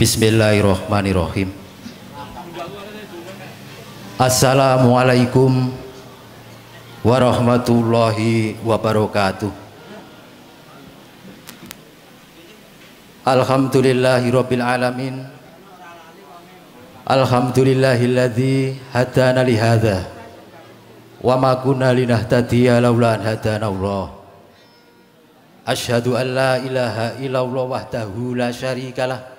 Bismillahirrahmanirrahim. Assalamualaikum warahmatullahi wabarakatuh. Alhamdulillahirabbil alamin. Alhamdulillahilladzi hadana li hadza wa ma kunna linahtadiya laula an hadana Allah. Asyhadu an la ilaha illallah wahdahu la syarikalah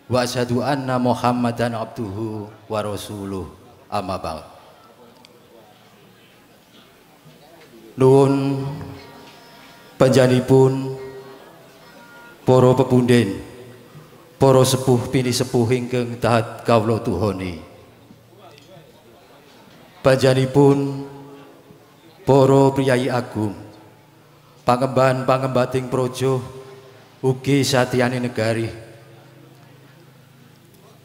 wa asyhadu anna Muhammadan abduhu wa rasuluh, amma ba'd. Nuwun panjenenganipun para pepunden, para sepuh pini sepuh ingkang taat kawula tuhoni. Panjenenganipun para priyayi agung, pangemban-pangembating praja ugi satyani negari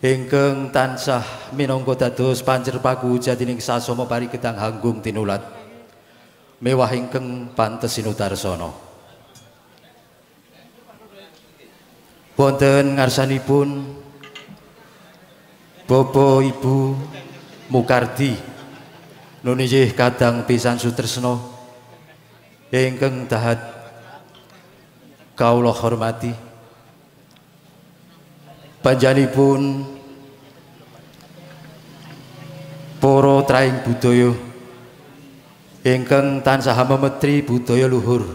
ingkang tansah minangka dados panjer pakujatining sasama parigedang hanggung tinulat mewah ingkang pantes sinudarsana. Wonten ngarsanipun Bapak Ibu Mukardi nuninggih kadang pisan sutresna ingkang dahat kawula hormati. Panjenenganipun para traing budaya ingkang tansah memetri budaya luhur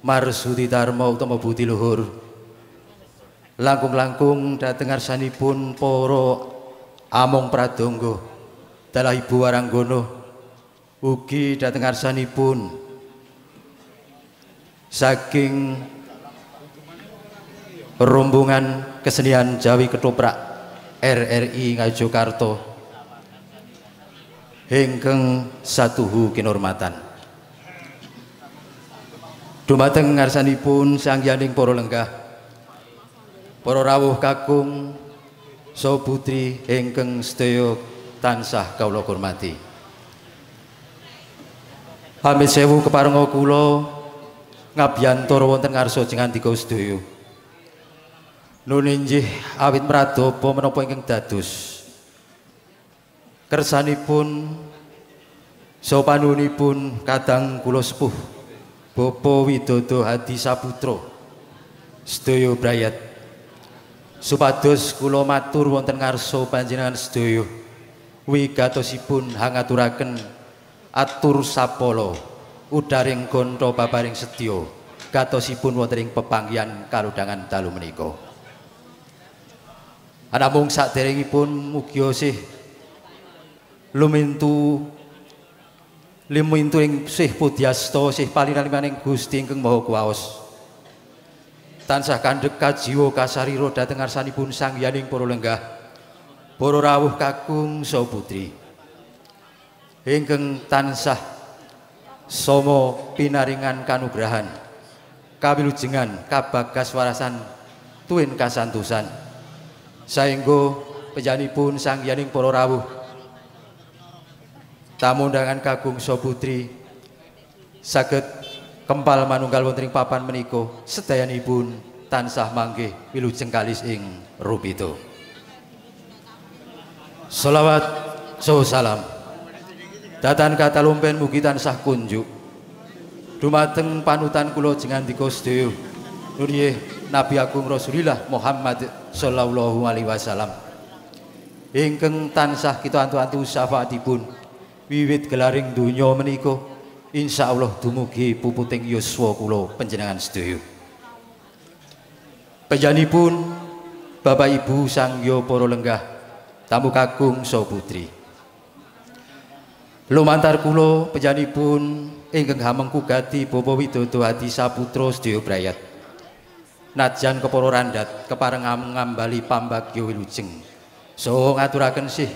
marsuti dharma utama budi luhur, langkung-langkung dhateng ngarsanipun para among pradonga dalah Ibu Waranggono, ugi dhateng ngarsanipun saking rombongan kesenian Jawi Ketoprak RRI Ngajokarto ingkang satuhu kinurmatan. Dumateng ngarsanipun sangyaning para lenggah, para rawuh kakung saha putri ingkang sedaya tansah kawula hormati. Amit sewu keparenga kula ngabiyantara wonten ngarsa jengandika sedaya. Nuninggih awit mradapa menapa ingkang dados kersanipun sopanunipun kadang kula sepuh Bapa Widodo Hadi Saputra sedaya brayat supados kula matur wonten ngarsa panjenengan sedaya wigatosipun hangaturaken atur sapala udaring gontho babaring sedya gatosipun wonten ing pepanggihan kaludhangan dalu menika. Anamung saderengipun mugi sih lumintu ing sih pudyasta sih palinanimaning Gusti ingkang Maha Kuwaos. Tansah kandhek kajiwa kasarira dhateng ngarsanipun Sang Hyaning para lenggah, para rawuh kakung saha putri. Ingkang tansah sama pinaringan kanugrahan, kawilujengan, kabagaswarasan tuwin kasantosan. Saengga panjenenganipun Sang Hyaning para rawuh tamu undangan kakung saha putri saged kempal manunggal wonten ing papan menika sedayanipun tansah manggih wilujeng kalis ing rupita. Shalawat saha salam datan katalumpen mugi tansah kunjuk dumateng panutan kula jengandika sedaya nuniyih Nabi Agung Rasulillah Muhammad sallallahu alaihi wasallam ingkang tansah kita antu-antu syafaatipun wiwit gelaring donya menika insyaallah dumugi puputing yuswa kula panjenengan sedaya. Panjenenganipun Bapak Ibu sangya para lenggah tamu kakung saha putri. Lumantar kula panjenenganipun ingkang hamengku gati Bapa Widodo Hadi Saputra sedaya brayat. Najan kepara randhat kepareng ngambali pambagya wilujeng saha ngaturaken sih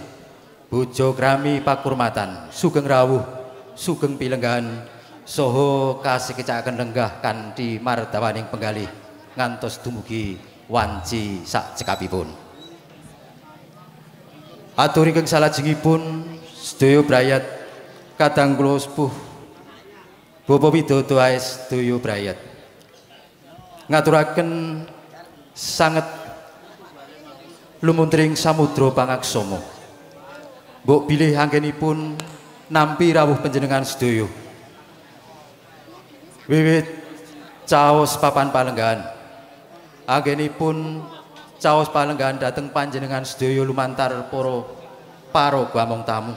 bojo krami pakurmatan sugeng rawuh sugeng pilenggahan saha kasekecakaken lenggah kanthi mardawaning penggalih ngantos dumugi wanci sak cekapipun. Atur ingkang salajengipun sedaya brayat kadang kula sepuh Bapa Widodo aes sedaya brayat ngaturaken sanget lumuntring samudra pangaksama. Mbok bilih anggenipun nampi rawuh panjenengan sedaya. Wiwit caos papan palenggahan anggenipun caos palenggahan dhateng panjenengan sedaya lumantar para paraga among tamu.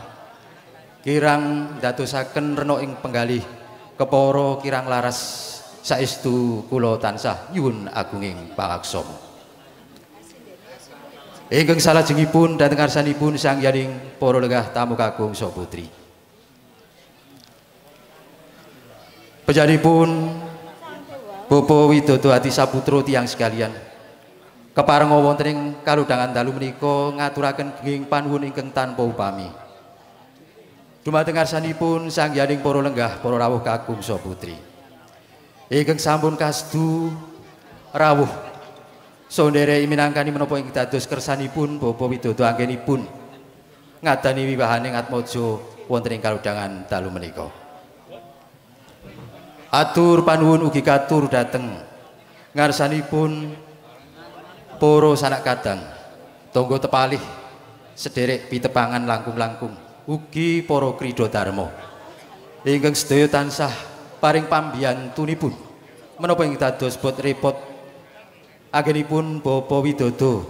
Kirang ndadosaken rena ing penggalih kepara kirang laras saestu kula tansah nyuwun agunging pangaksama. Ingkang salajengipun dhateng ngarsanipun Sang Hyaning para lenggah tamu kakung saha putri. Panjenenganipun Bapa Widodo Hadi Saputra tiyang sekalian kepareng wonten ing kaludhangan dalu menika ngaturaken genging panuwun ingkang tanpa upami. Dumateng ngarsanipun Sang Hyaning para lenggah para rawuh kakung saha putri. Ingkang sampun kasdu rawuh sondherei minangkani menapa ing dados kersanipun Bapa Widodo anggenipun ngadani wiwahaning atmaja wonten ing kaludhangan dalu menika. Atur panuwun ugi katur dhateng ngarsanipun para sanak kadang tangga tepalih sederek pitepangan langkung-langkung ugi para krida dharma ingkang sedaya tansah paring pambiyantunipun menapa ing dados bot repot anggenipun Bapa Widodo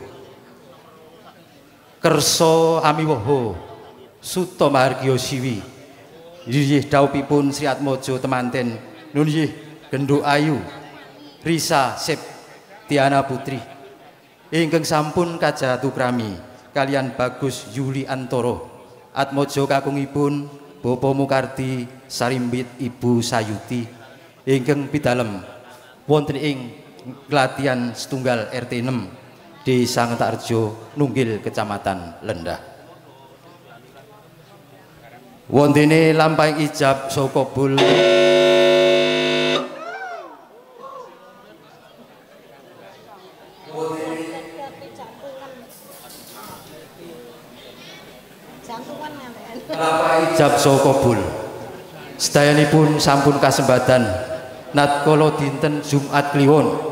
kersa amiwaha suta mahargya siwi nggih dhawuhipun Sri Atmaja temanten nunggih Genduk Ayu Risa Septiana Putri ingkang sampun kajatu krami kalian Bagus Yuli Antoro atmaja kakungipun Bapa Mukardi Sarimbit Ibu Sayuti ingkang pidalem wonten ing Glatian setunggal RT 6 Desa Ngetarjo Nunggil Kecamatan Lendah. Wontene lampahing ijab saha kabul ijab saha kabul sedayanipun sampun kasembadan natkala dinten Jumat Kliwon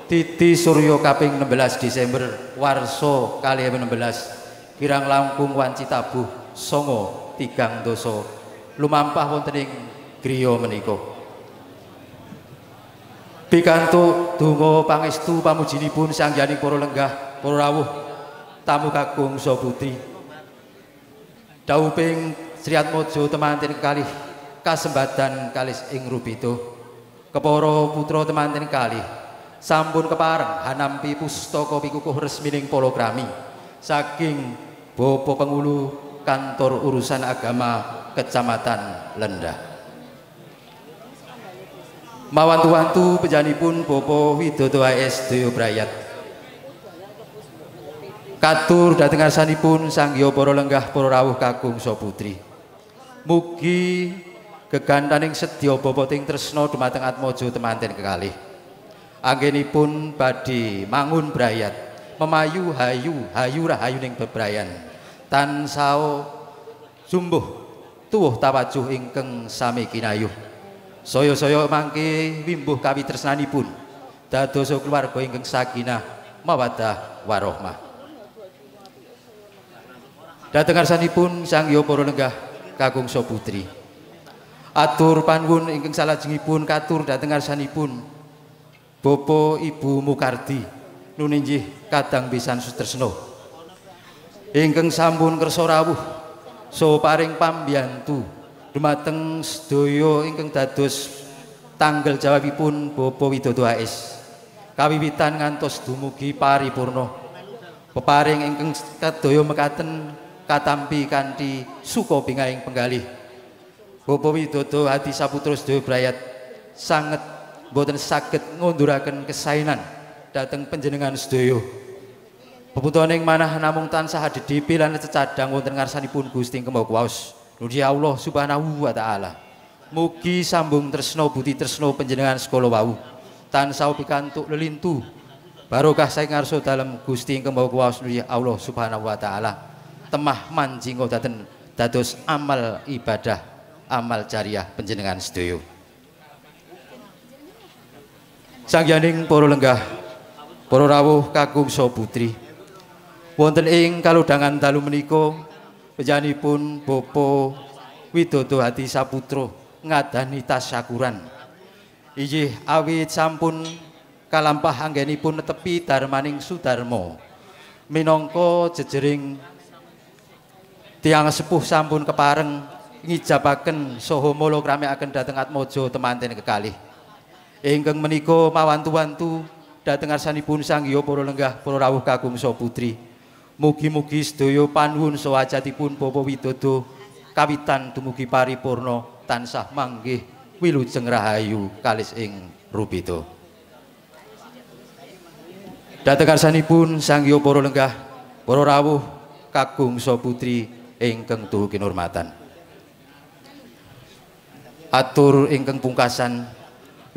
Titi Surya kaping 16 Desember warsa 2016 kirang langkung wanci tabuh songo tigang doso lumampah wonten ing griya menika. Pikantuk donga pangestu pamujinipun sangyaning para lenggah, para rawuh, tamu kakung saha putri. Dawuhing Sri Atmaja temanten kalih kasembatan kalis ing Rubito. Kepara putra temanten kalih sampun kepareng hanampi pustaka pikukuh resmining palakrami saking Bapak Pengulu Kantor Urusan Agama Kecamatan Lendah. Mawantu-wantu penjanipun Bapak Widodo AS Daya Brayat. Katur dhateng ngarsanipun sanggya para lenggah para rawuh kakung saha putri. Mugi gegantaning sedya boboting tresna dumateng Atmaja temanten kekalih. Anggenipun badhe mangun brayat, memayu hayu rahayuning bebrayan. Tansah jumbuh tuwuh tawajuh ingkang sami kinayuh. Saya-saya mangke wimbuh kawitresnanipun dados keluarga ingkang sakinah mawaddah warahmah. Dhateng ngarsanipun sangya para lenggah kakung saha putri. Atur panuwun ingkang salajengipun katur dhateng ngarsanipun Bapak Ibu Mukardi nuninggih kadang pisan sutresna ingkang sampun kersa rawuh saha paring pambiyantu dumateng sedaya ingkang dados tanggal jawabipun Bapak Widodo AS kawiwitan ngantos dumugi paripurna peparing ingkang kadaya mekaten katampi kanthi suka bingahing penggalih Bapak Widodo Hadi Saputra sedaya brayat sanget boten saged ngunduraken kesainan dhateng panjenengan sedaya. Peputoning manah namung tansah adhedhepe lan cecadhang wonten ngarsanipun Gusti Kembawa Kuwaos. Nuji Allah Subhanahu wa taala. Mugi sambung tresna budi tresna panjenengan sekala wau tansah pikantuk lelintu barokah saking ngarsa dalem Gusti Kembawa Kuwaos nuji Allah Subhanahu wa taala. Temah manjingga dados amal ibadah, amal jariah panjenengan sedaya. Sangyaning para lenggah, para rawuh kakung saha putri. Wonten ing kalodhangan dalu menika panjenenganipun Bapak Widodo Hadi Saputra ngadani tasyakuran. Inggih awit sampun kalampah anggenipun netepi darmaning Sudarma. Minangka jejering tiyang sepuh sampun kepareng ngijabaken saha malakramiaken dhateng Atmaja temanten kekalih. Ingkang menika mawantu-wantu dhateng ngarsanipun sangya para lenggah para rawuh kakung saha putri. Mugi-mugi sedaya panuwun saha ajatipun Bapak Widodo kawitan dumugi paripurna tansah manggih wilujeng rahayu kalis ing Rubito. Dhateng ngarsanipun sangya para lenggah para rawuh kakung saha putri ingkang tuhu kinurmatan. Atur ingkang pungkasan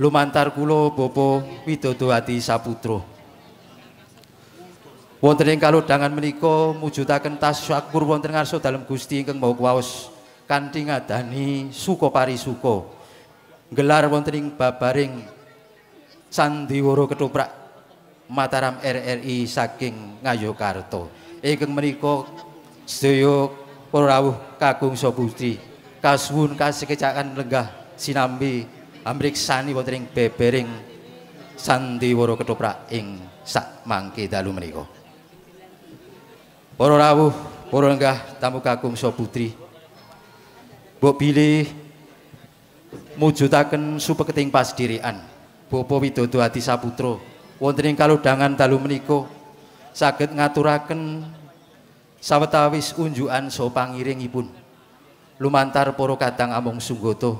lumantar kula Bapak Widodo Hadi Saputra. Wonten ing kalodhangan menika mujudaken tasyakur wonten ngarsa dalem Gusti ingkang Maha Kuwaos kanthi ngadani suka parisuka. Gelar wonten ing babaring Sandiwara Ketoprak Mataram RRI saking Ngayogyakarta. Ingkang menika sedaya para rawuh kakung saha putri kasuwun kasikecakan lenggah sinambi amriksani wonten ing bebering Sandiwara Ketoprak ing sak mangke dalu menika. Para rawuh, para lenggah tamu kakung saha putri. Mbok bilih mujudaken supeketing pasdirian Bapak Widodo Hadi Saputra wonten ing kalodhangan dalu menika saged ngaturaken sawetawis unjukan saha pangiringipun lumantar para kadang amung sunggata.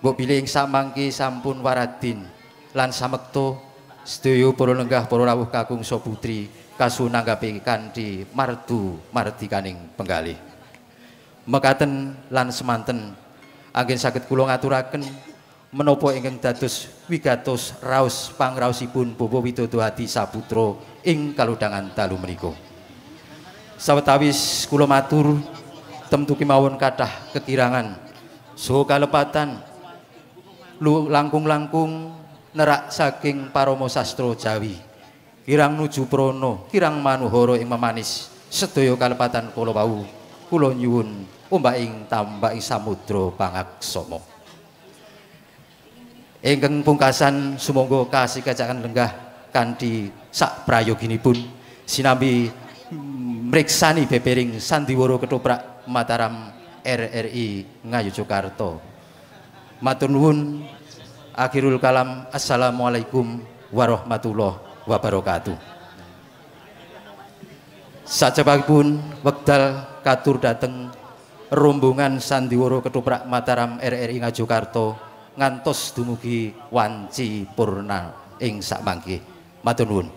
Mbok bilih ing samangke sampun waradin lan samekta sedaya para lenggah para rawuh kakung saha putri kasunanggapi kanthi mardu mardikaning penggalih. Mekaten lan semanten anggen saged kula ngaturaken menapa ingkang dados wigatos raos pangraosipun Bapak Widodo Hadi Saputra ing kalodhangan dalu menika. Sawetawis kula matur temtu kemawon kathah kekirangan saha kalepatan langkung-langkung nerak saking parama sastra Jawi. Kirang nuju prana, kirang manuhara ing memanis sedaya kalepatan kala wau kula nyuwun umbaking tambaking samudra pangaksama. Ingkang pungkasan sumangga kasikacaken lenggah kanthi sak prayoginipun sinambi mriksani bebering sandiwara ketoprak Mataram RRI Ngayogyakarta. Matur nuwun. Akhirul kalam. Assalamualaikum warahmatullahi wabarakatuh. Sajabahipun wekdal katur dateng rombongan sandiwara ketoprak Mataram RRI Ngayogyakarta ngantos dumugi wanci purna ing sakmangke. Matur nuwun.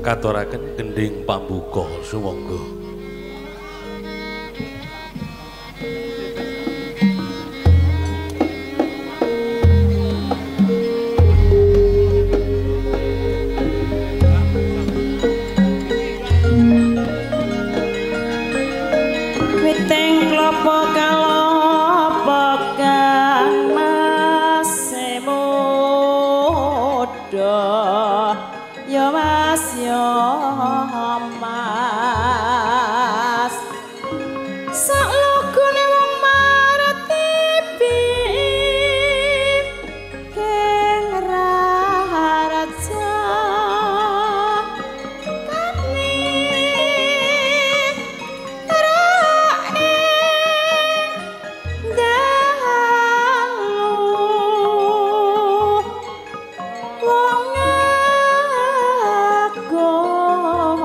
Katuraken gending pambuka sumangga. Witing klapa kalopokan masih muda ya mas ya mas saklugune wong maratipi keng raja kami rakne dalu wong agung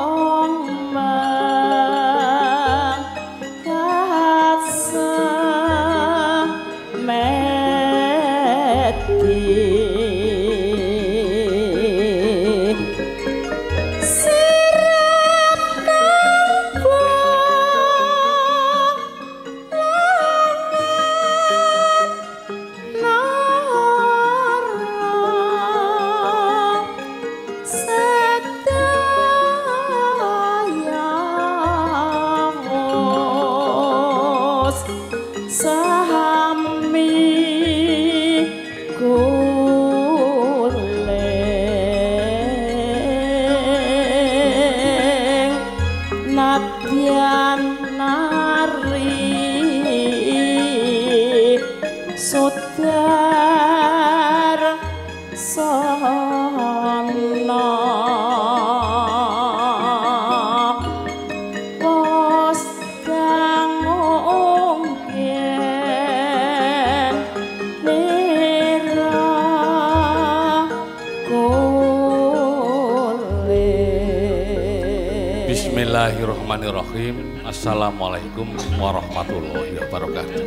yen nari sudar sono pos kangongken nira kulit. Bismillahirrahmanirrahim. Assalamualaikum warahmatullahi wabarakatuh.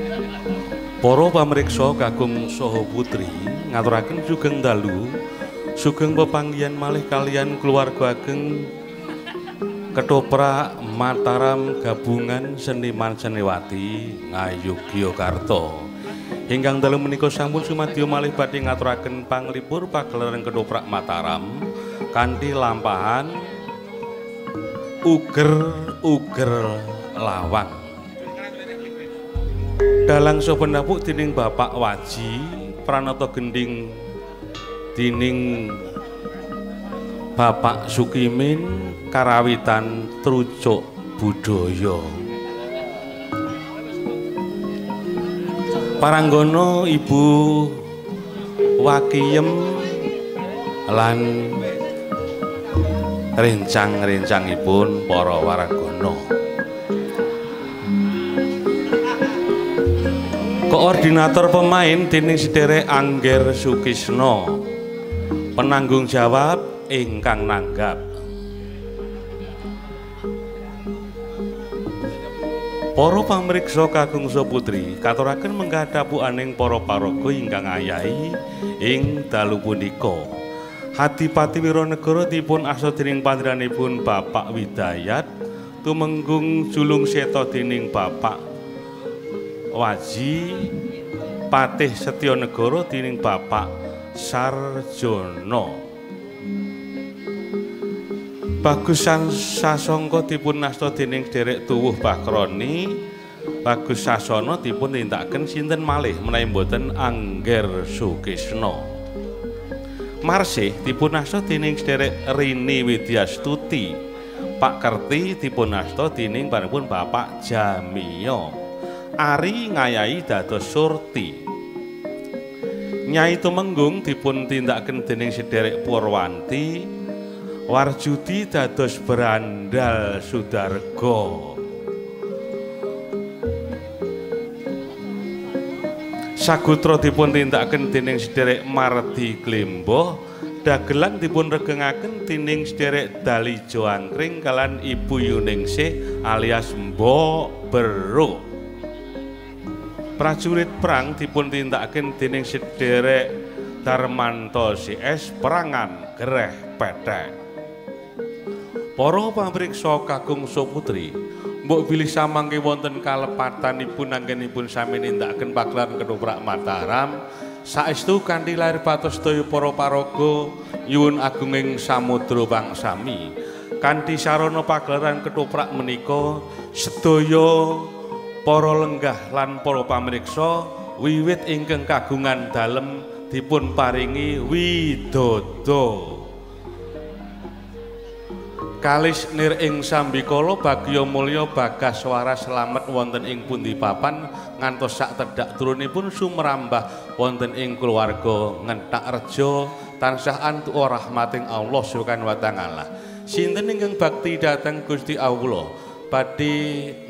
Para pamriksa kakung saha putri ngaturaken sugeng dalu, sugeng pepanggihan malih kalian keluarga ageng Ketoprak Mataram Gabungan Seniman Seniwati Ngayogyakarta. Ingkang dalu menika sampun sumadyo malih badhe ngaturaken panglipur pagelaran Ketoprak Mataram kanthi lampahan Uger Lawang. Dalang sopan dapuk dining Bapak Waji Pranoto Gending dining Bapak Sukimin karawitan trucuk budaya. Paranggono Ibu Wakiyem lan rencang-rencangipun para waragana. Koordinator pemain dening sedherek Angger Sukisno. Penanggung jawab ingkang nanggap. Para pamriksa kakung putri katuraken menggadhapukaning para paraga ingkang ayahi ing dalu punika. Hadipati Wiranegara dipun asta dening panjenenganipun Bapak Widayat, tumenggung julung seta dening Bapak Waji, Patih Setyanegara dening Bapak Sarjono. Bagusan Sasongko dipun asta dening derek tuwuh Bakroni. Bagus Sasono dipun tindakaken sinten malih menawi mboten Angger Sukisno. Marsih dipun asta dening sedherek Rini Widyastuti. Pak Kerti dipun asta dening panjenenganipun Bapak Jamiyo. Ari ngayahi dados Surti. Nyai Tumenggung dipun tindakaken dening sedherek Purwanti. Warjudi dados Brandal Sudarga. Sagutra dipun tindakaken dening sedherek Mardi Klemboh. Dagelan dipun regengaken dening sedherek Dalijo Angkring kalan Ibu Yuningsih alias Mbok Bero. Prajurit perang dipun tindakaken dening sedherek Darmanto CS Perangan Gereh Petek. Para pamriksa kakung saputri, mbok bilih samangke wonten kalepatanipun anggenipun sami nindakaken pagelaran Ketoprak Mataram saestu kanthi lair patos sedaya para paraga nyuwun agunging samudra pangsami. Kanthi sarana pagelaran ketoprak menika sedaya para lenggah lan para pamriksa wiwit ingkang kagungan dalem dipun paringi widodha. Kalis nir ing sambikala bagya mulya bagas waras slamet wonten ing pundi papan ngantos sak tedhak turunipun sumrambah wonten ing kulawarga Ngentak Reja tansah antuk rahmating Allah Subhanahu wa taala. Sinten ingkang bakti dhateng Gusti Allah badhe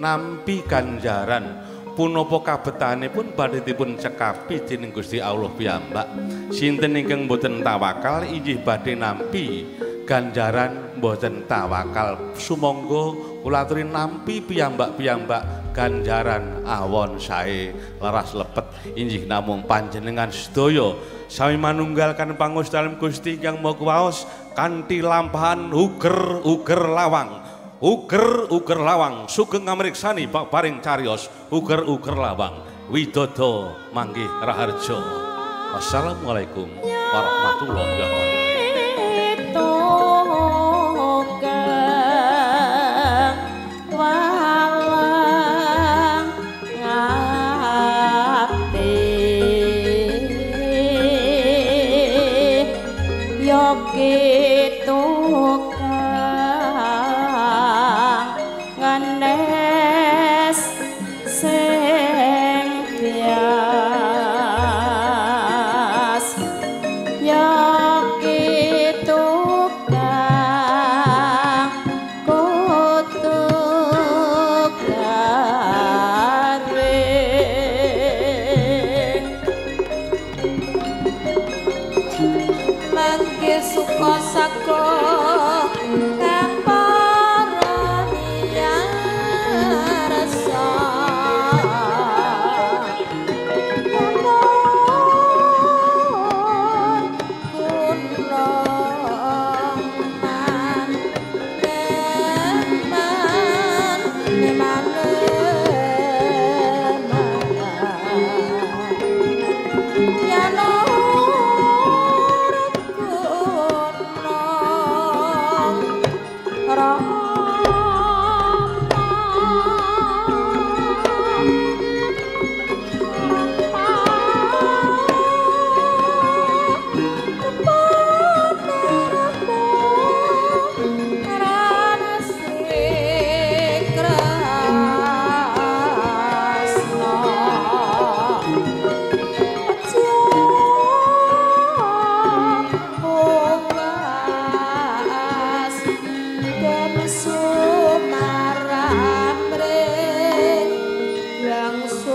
nampi ganjaran punapa kabetanipun badhe dipun cekapi dening Gusti Allah piyambak. Sinten ingkang boten tawakal inggih badhe nampi ganjaran mboten tawakal. Sumangga kula aturi nampi piyambak-piyambak ganjaran awon sae leras lepet inggih namung panjenengan sedaya sami manunggalkan pangus dalem Gusti Hyang Maha Kuwaos kanthi lampahan uger lawang. Uger lawang sugeng ngamriksani paring cariyos uger lawang widodha manggih raharja. Wassalamualaikum warahmatullahi wabarakatuh. Yogi tukang ngene sumaramring langsung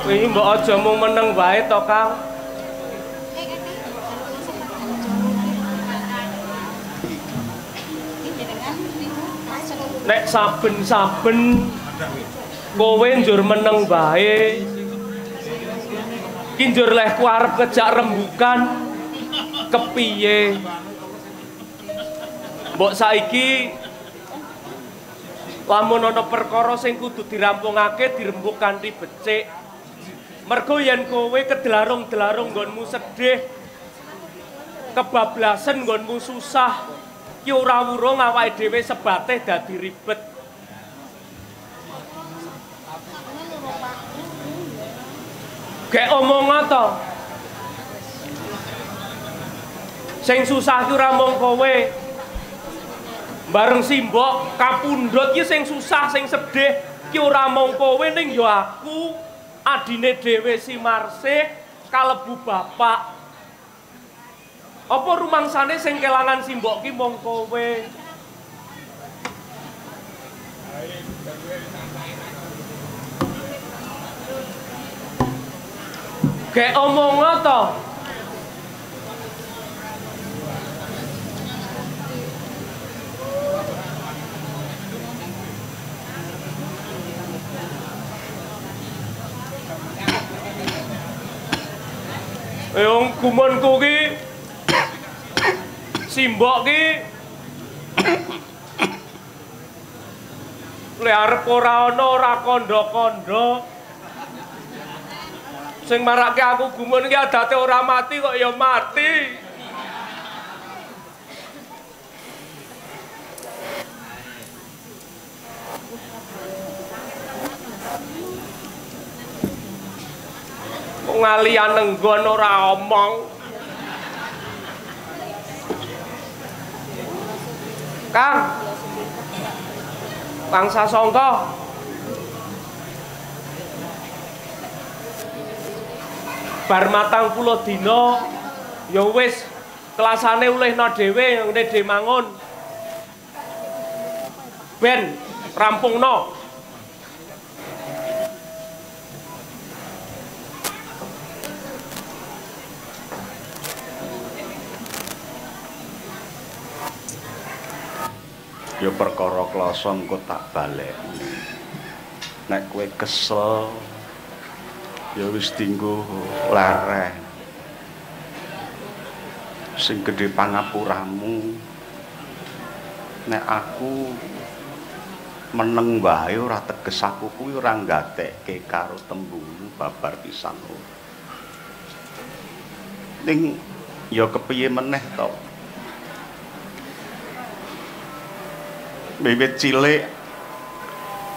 kuwi mbok aja mung meneng wae to, Kang. Nek saben-saben kowe njur meneng wae ki njur lehku arep ngejak rembukan kepiye mbok saiki lamun ana perkara sing kudu dirampungake dirembuk kanthi becik mergo yen kowe kedelarung-delarung nggonmu sedih kebablasan nggonmu susah ki ora wurung awake dhewe sebate dadi ribet. Gek omong to. Sing susah ki ora mung kowe. Bareng simbok kapundhut ki sing susah sing sedih ki ora mung kowe ning ya aku, adine dhewe si Marsih kalebu bapak. Apa rumangsane sing kelangan simbok ki mung kowe? Gek omong to. Yang gumonku ki simbok ki lek arep ora ana ora kandha-kandha sing marake aku gumun ki adate ora mati kok ya mati. Kok ngalian nenggon ora omong. Kang, Bangsa Sangka. Bar 40 dina ya wis kelasane ulihna dhewe ngene dhewe mangun. Ben rampungno. Ya perkara klasa engko tak balekni. Nek kowe kesel ya wis dienggo lareh. Sing gedhe pangapuramu. Nek aku meneng wae ora teges aku kuwi ora nggatekke karo tembungmu babar pisan. Ning ya kepiye meneh to? Wiwit cilik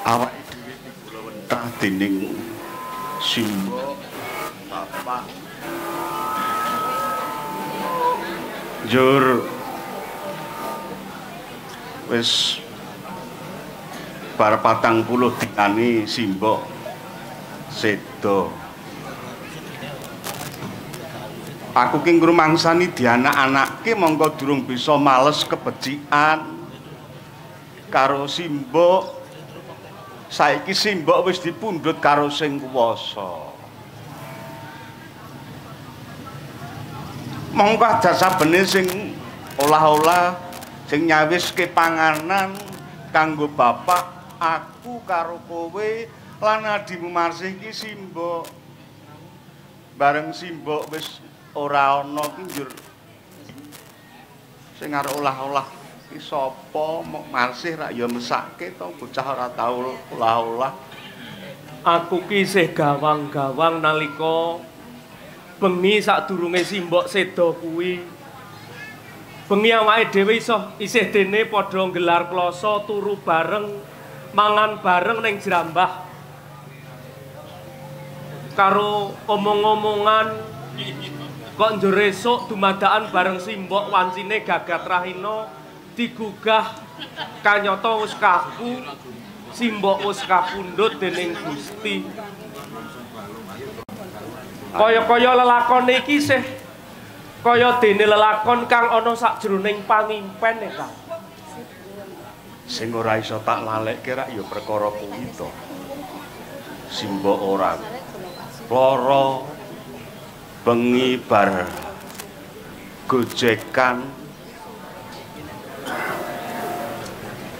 awake dhewe dikula wentah dening simbok bapak jur wis bar 40 dinane simbok sedo aku ki ngrumangsani dianak-anakke monggo durung bisa males kebecikan karo simbok saiki simbok wis dipundhut karo sing kuwasa monggo aja sabene sing olah-olah sing nyawiske panganan kanggo bapak aku karo kowe lan adimu Marsih iki simbok bareng simbok wis ora ana ki njur sing arep olah-olah ki sapa mok Marsih rak ya mesake to bocah ora tau olah-olah. Aku ki isih gawang-gawang nalika bengi sadurunge simbok sedo kuwi. Bengi awake dhewe isih dene padha nggelar klasa turu bareng, mangan bareng ning Jrambah. Karo omong-omongan kok njur esuk dumadakan bareng simbok wancine gagat rahina digugah kanyata wis kaku simbok wis kapundhut dening Gusti. Kaya-kaya lelakon iki isih kaya dene lelakon kang ana sakjroning pangimpen ya, Kang. Sing ora iso tak lalekke rak ya perkara kuwi to. Simbok ora lara bengi bar gojekan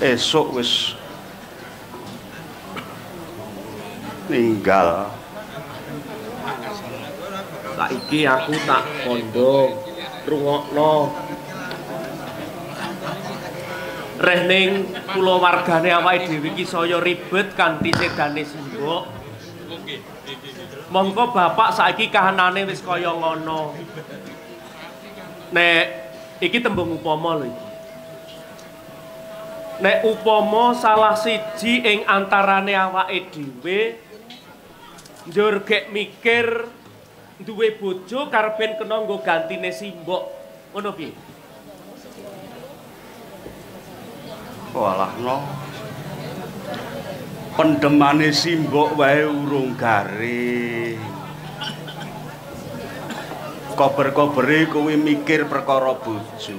esuk wis ninggal. Saiki aku tak kandha rungokno. Reh ning kulawargane awake dhewe iki saya ribet kanthi sedane simbok. Monggo bapak saiki kahanane wis kaya ngono. Nek iki tembung upama lho iki. Nek upama salah siji ing antarane awake dhewe njur gek mikir duwe bojo karepen kena nggo gantine simbok. Ngono piye? Walah no. Pendemane simbok wae urung garing. Kober-kobere kuwi mikir perkara bojo.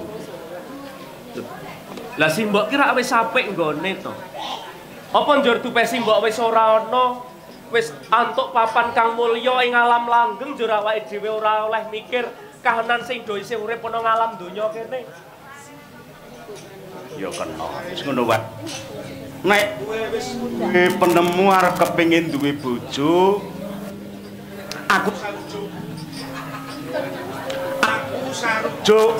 Lah simbok kira wis apik nggone to. Apa njur tupe simbok wis ora ana? Wis antuk papan kang mulya ing alam langgeng njur awake dhewe ora oleh mikir kahanan sing do isih urip ana ngalam donya kene. Ya kena. Wis ngono wae. Nek kowe wis penemu arep kepengin duwe bojo, aku sarujuk.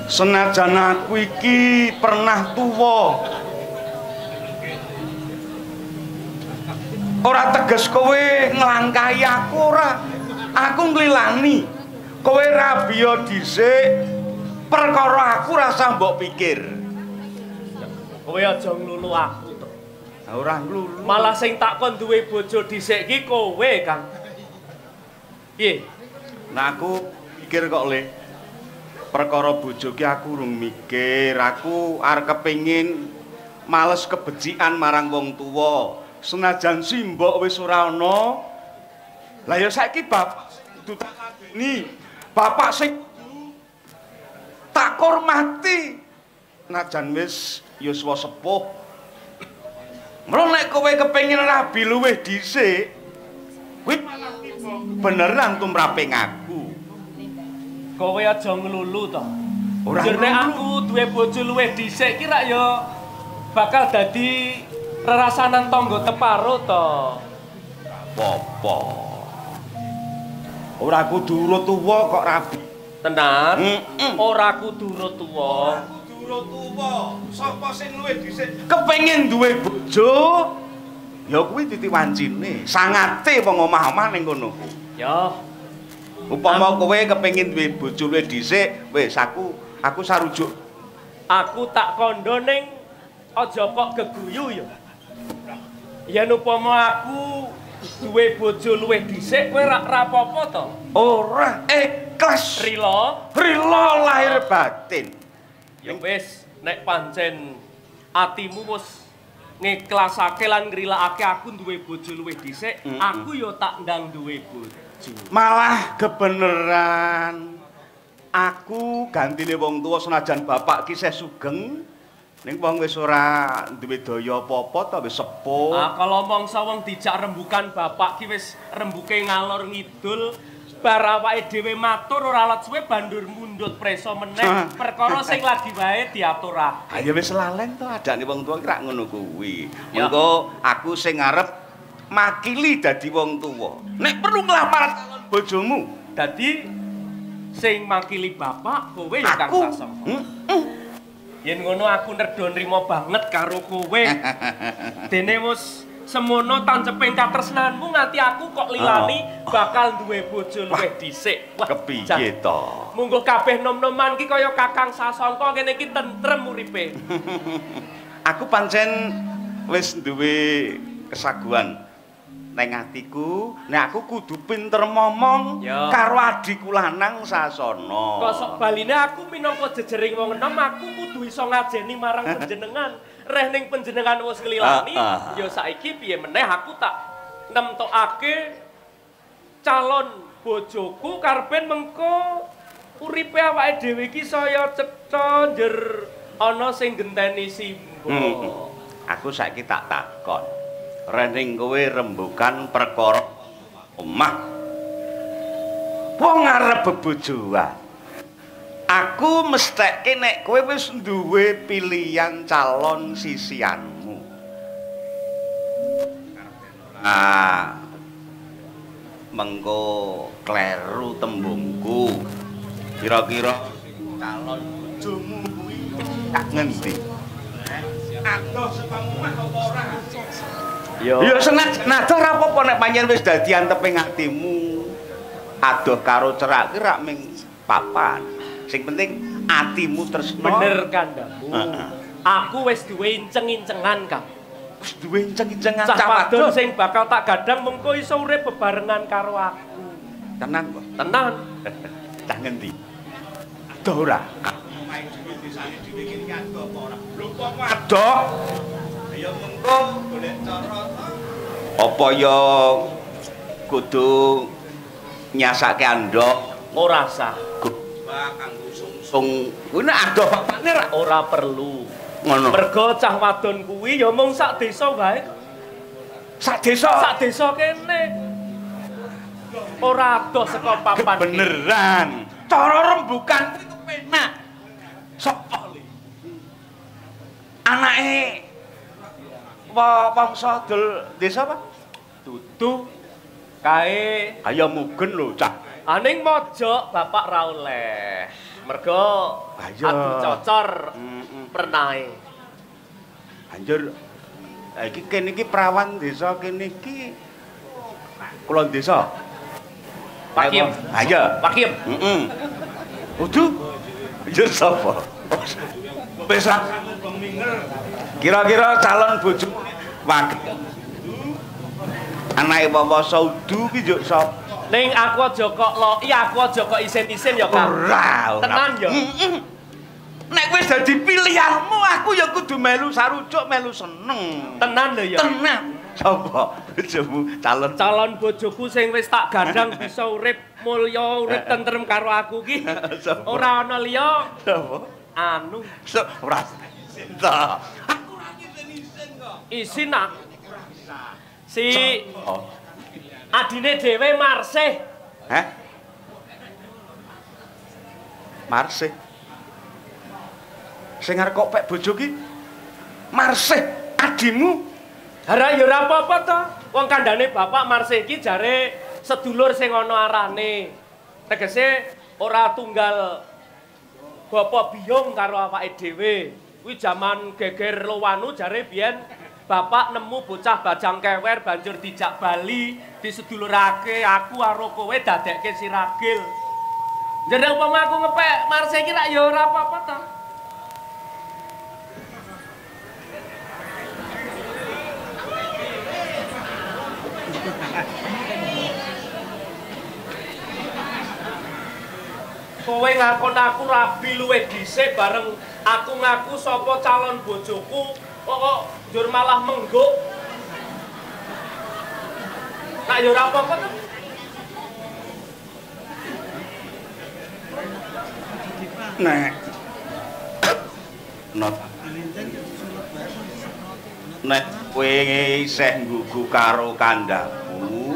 Senajan aku iki pernah tuwa. Ora teges kowe nglangkahi aku ora. Aku nglilani. Kowe rabiya dhisik. Perkara aku rasa mbok pikir. Kowe aja nglulu aku to. Ora nglulu. Malah sing takon duwe bojo dhisik iki kowe, Kang. Piye? Nah aku pikir kok Le. Perkara bojo ki aku urung mikir. Aku arep kepengin males kebecikan marang wong tuwa. Senajan simbok wis ora ana. Lah ya saiki bapak kudu tak ladeni. Bapak sing tak hormati. Najan wis yuswa sepuh. Mula nek kowe kepengin rabi luwih dhisik, kuwi malah beneran tumraping aku. Kowe aja nglulu to. Ora Jur nek aku duwe bojo luwih dhisik ki rak ya bakal dadi rerasanan tangga teparo to. Apa? Ora kudu urut tuwa kok rabi. Tenan? Ora kudu urut tuwa. Kudu tuwa. Sapa sing luwih dhisik kepengin duwe bojo? Ya kuwi titi wancine. Sangate wong omah-omah ning kono. Ya. Upama kowe kepengin duwe bojo luwih dhisik, wis aku sarujuk. Aku tak kandha ning aja kok geguyu ya. Yen upama aku duwe bojo luwih dhisik kowe ra apa-apa to? Ora ikhlas. Rila Lahir batin. ya wis nek pancen atimu wis ngiklasake lan ngrilakake aku duwe bojo luwih dhisik, aku ya tak ndang duwe bojo. Malah kebeneran aku gantine wong tuwa senajan bapak ki isih sugeng. Ning wong wis ora duwe daya apa-apa ta wis sepuh. Ah kalau mangsa wong dijak rembukan bapak ki wis rembuke ngalor ngidul bar awake dhewe matur ora let suwe bandur mundhut preso meneh perkara sing lagi wae diaturake. Ha ya wis lalen to adane wong tuwa ki rak ngono kuwi. Mengko aku sing arep makili dadi wong tuwa. Nek perlu nglamar calon bojomu, Dadi sing makili bapak kowe ya Kang aku. Sasongko. Yen ngono aku nerdo nrimo banget karo kowe. Dene wis semono tanceping katresnanmu nganti aku kok lilani bakal duwe bojo luwih dhisik. Wah, kepiye to? Munggo kabeh nom-noman ki kaya Kakang Sasongko kene iki tentrem uripe. Aku pancen wis duwe kesaguan neng atiku nek aku kudu pinter momong karo adiku lanang Sasana. Kok sok baline aku minangka jejering wong enom aku kudu iso ngajeni marang panjenengan. Reh ning panjenengan wis nglilani, ya saiki piye meneh aku tak nemtokake calon bojoku karepen mengko uripe awake dhewe iki saya cetha njer ana sing genteni Simbo. Aku saiki tak takon. Rening kowe rembukan perkara omah. Wong arep bebojoan. Aku mestekke nek kowe wis duwe pilihan calon sisianmu. Mengko kleru tembungku. Kira-kira calon bojomu kuwi tak ngendi? Adoh saka omah apa ora? Ya senajan ora apa-apa nek panjenengan wis dadi anteping atimu. Adoh karo cerak ki rak ming papan. Sing penting atimu tresno. Bener kandamu. Aku wis duwe inceng-incengan, Kang. Wis duwe inceng-incengan cah wadon sing bakal tak gadang mengko iso urip bebarengan karo aku. Tenan kok. Tenan. Cah ngendi? Adoh ora? Adoh. Ya mengko golek cara apa ya kudu nyasake andhok ora sah. Kanggo sungsung kuwi nek adoh bapakne ora perlu. Ngono. Mergo cah wadon kuwi ya mung sak desa wae. Sak desa? Sak desa kene. Ora adoh saka papan. Beneran. Cara rembukan kuwi kepenak. Sapa li? Anake wangsa dol desa apa? Dudu kae ayo mugen lho, Cah. Aning mojok bapak ra oleh. Mergo adu cocor pernae. Anjur iki kene iki prawan desa kene iki kula desa. Pak Kim. Ayo. Pak Kim. Heeh. Udu. Anjur sapa? Besok kira-kira calon bojo wakil anake Wawa Saudu ki yo sapa? Ning aku aja kok loki, aku aja kok isin-isin ya, Kang. Ora. Tenan ya. Nek wis dadi pilihanmu aku ya kudu melu sarujuk, melu seneng. Tenan lho ya. Tenan. Sapa bojomu calon bojoku sing wis tak gadang bisa urip mulya, urip tentrem karo aku ki. Ora ana liya. Sapa? Anu. Ora isin ta. Aku ora isin kok. Isin nak. Si adine dhewe Marsih. Heh? Marsih. Sing arep kok pek bojo ki Marsih adimu. Ora ya ora apa-apa to. Wong kandhane bapak Marsih ki jare sedulur sing ana arane. Tegese ora tunggal bapak biyong karo awake dhewe. Kuwi jaman geger Lowanu jare biyen bapak nemu bocah bajang kewer banjur dijak bali, disedulurake aku karo kowe dadekke siragil. Jare umpama aku ngepek Marsih ki rak ya ora apa-apa to. Kowe ngakon aku rabi luwih dhisik bareng aku ngaku sapa calon bojoku kok njur malah mengguk. Nak yo ora apa-apa to. Nek nek kowe isih nggugu karo kandhamu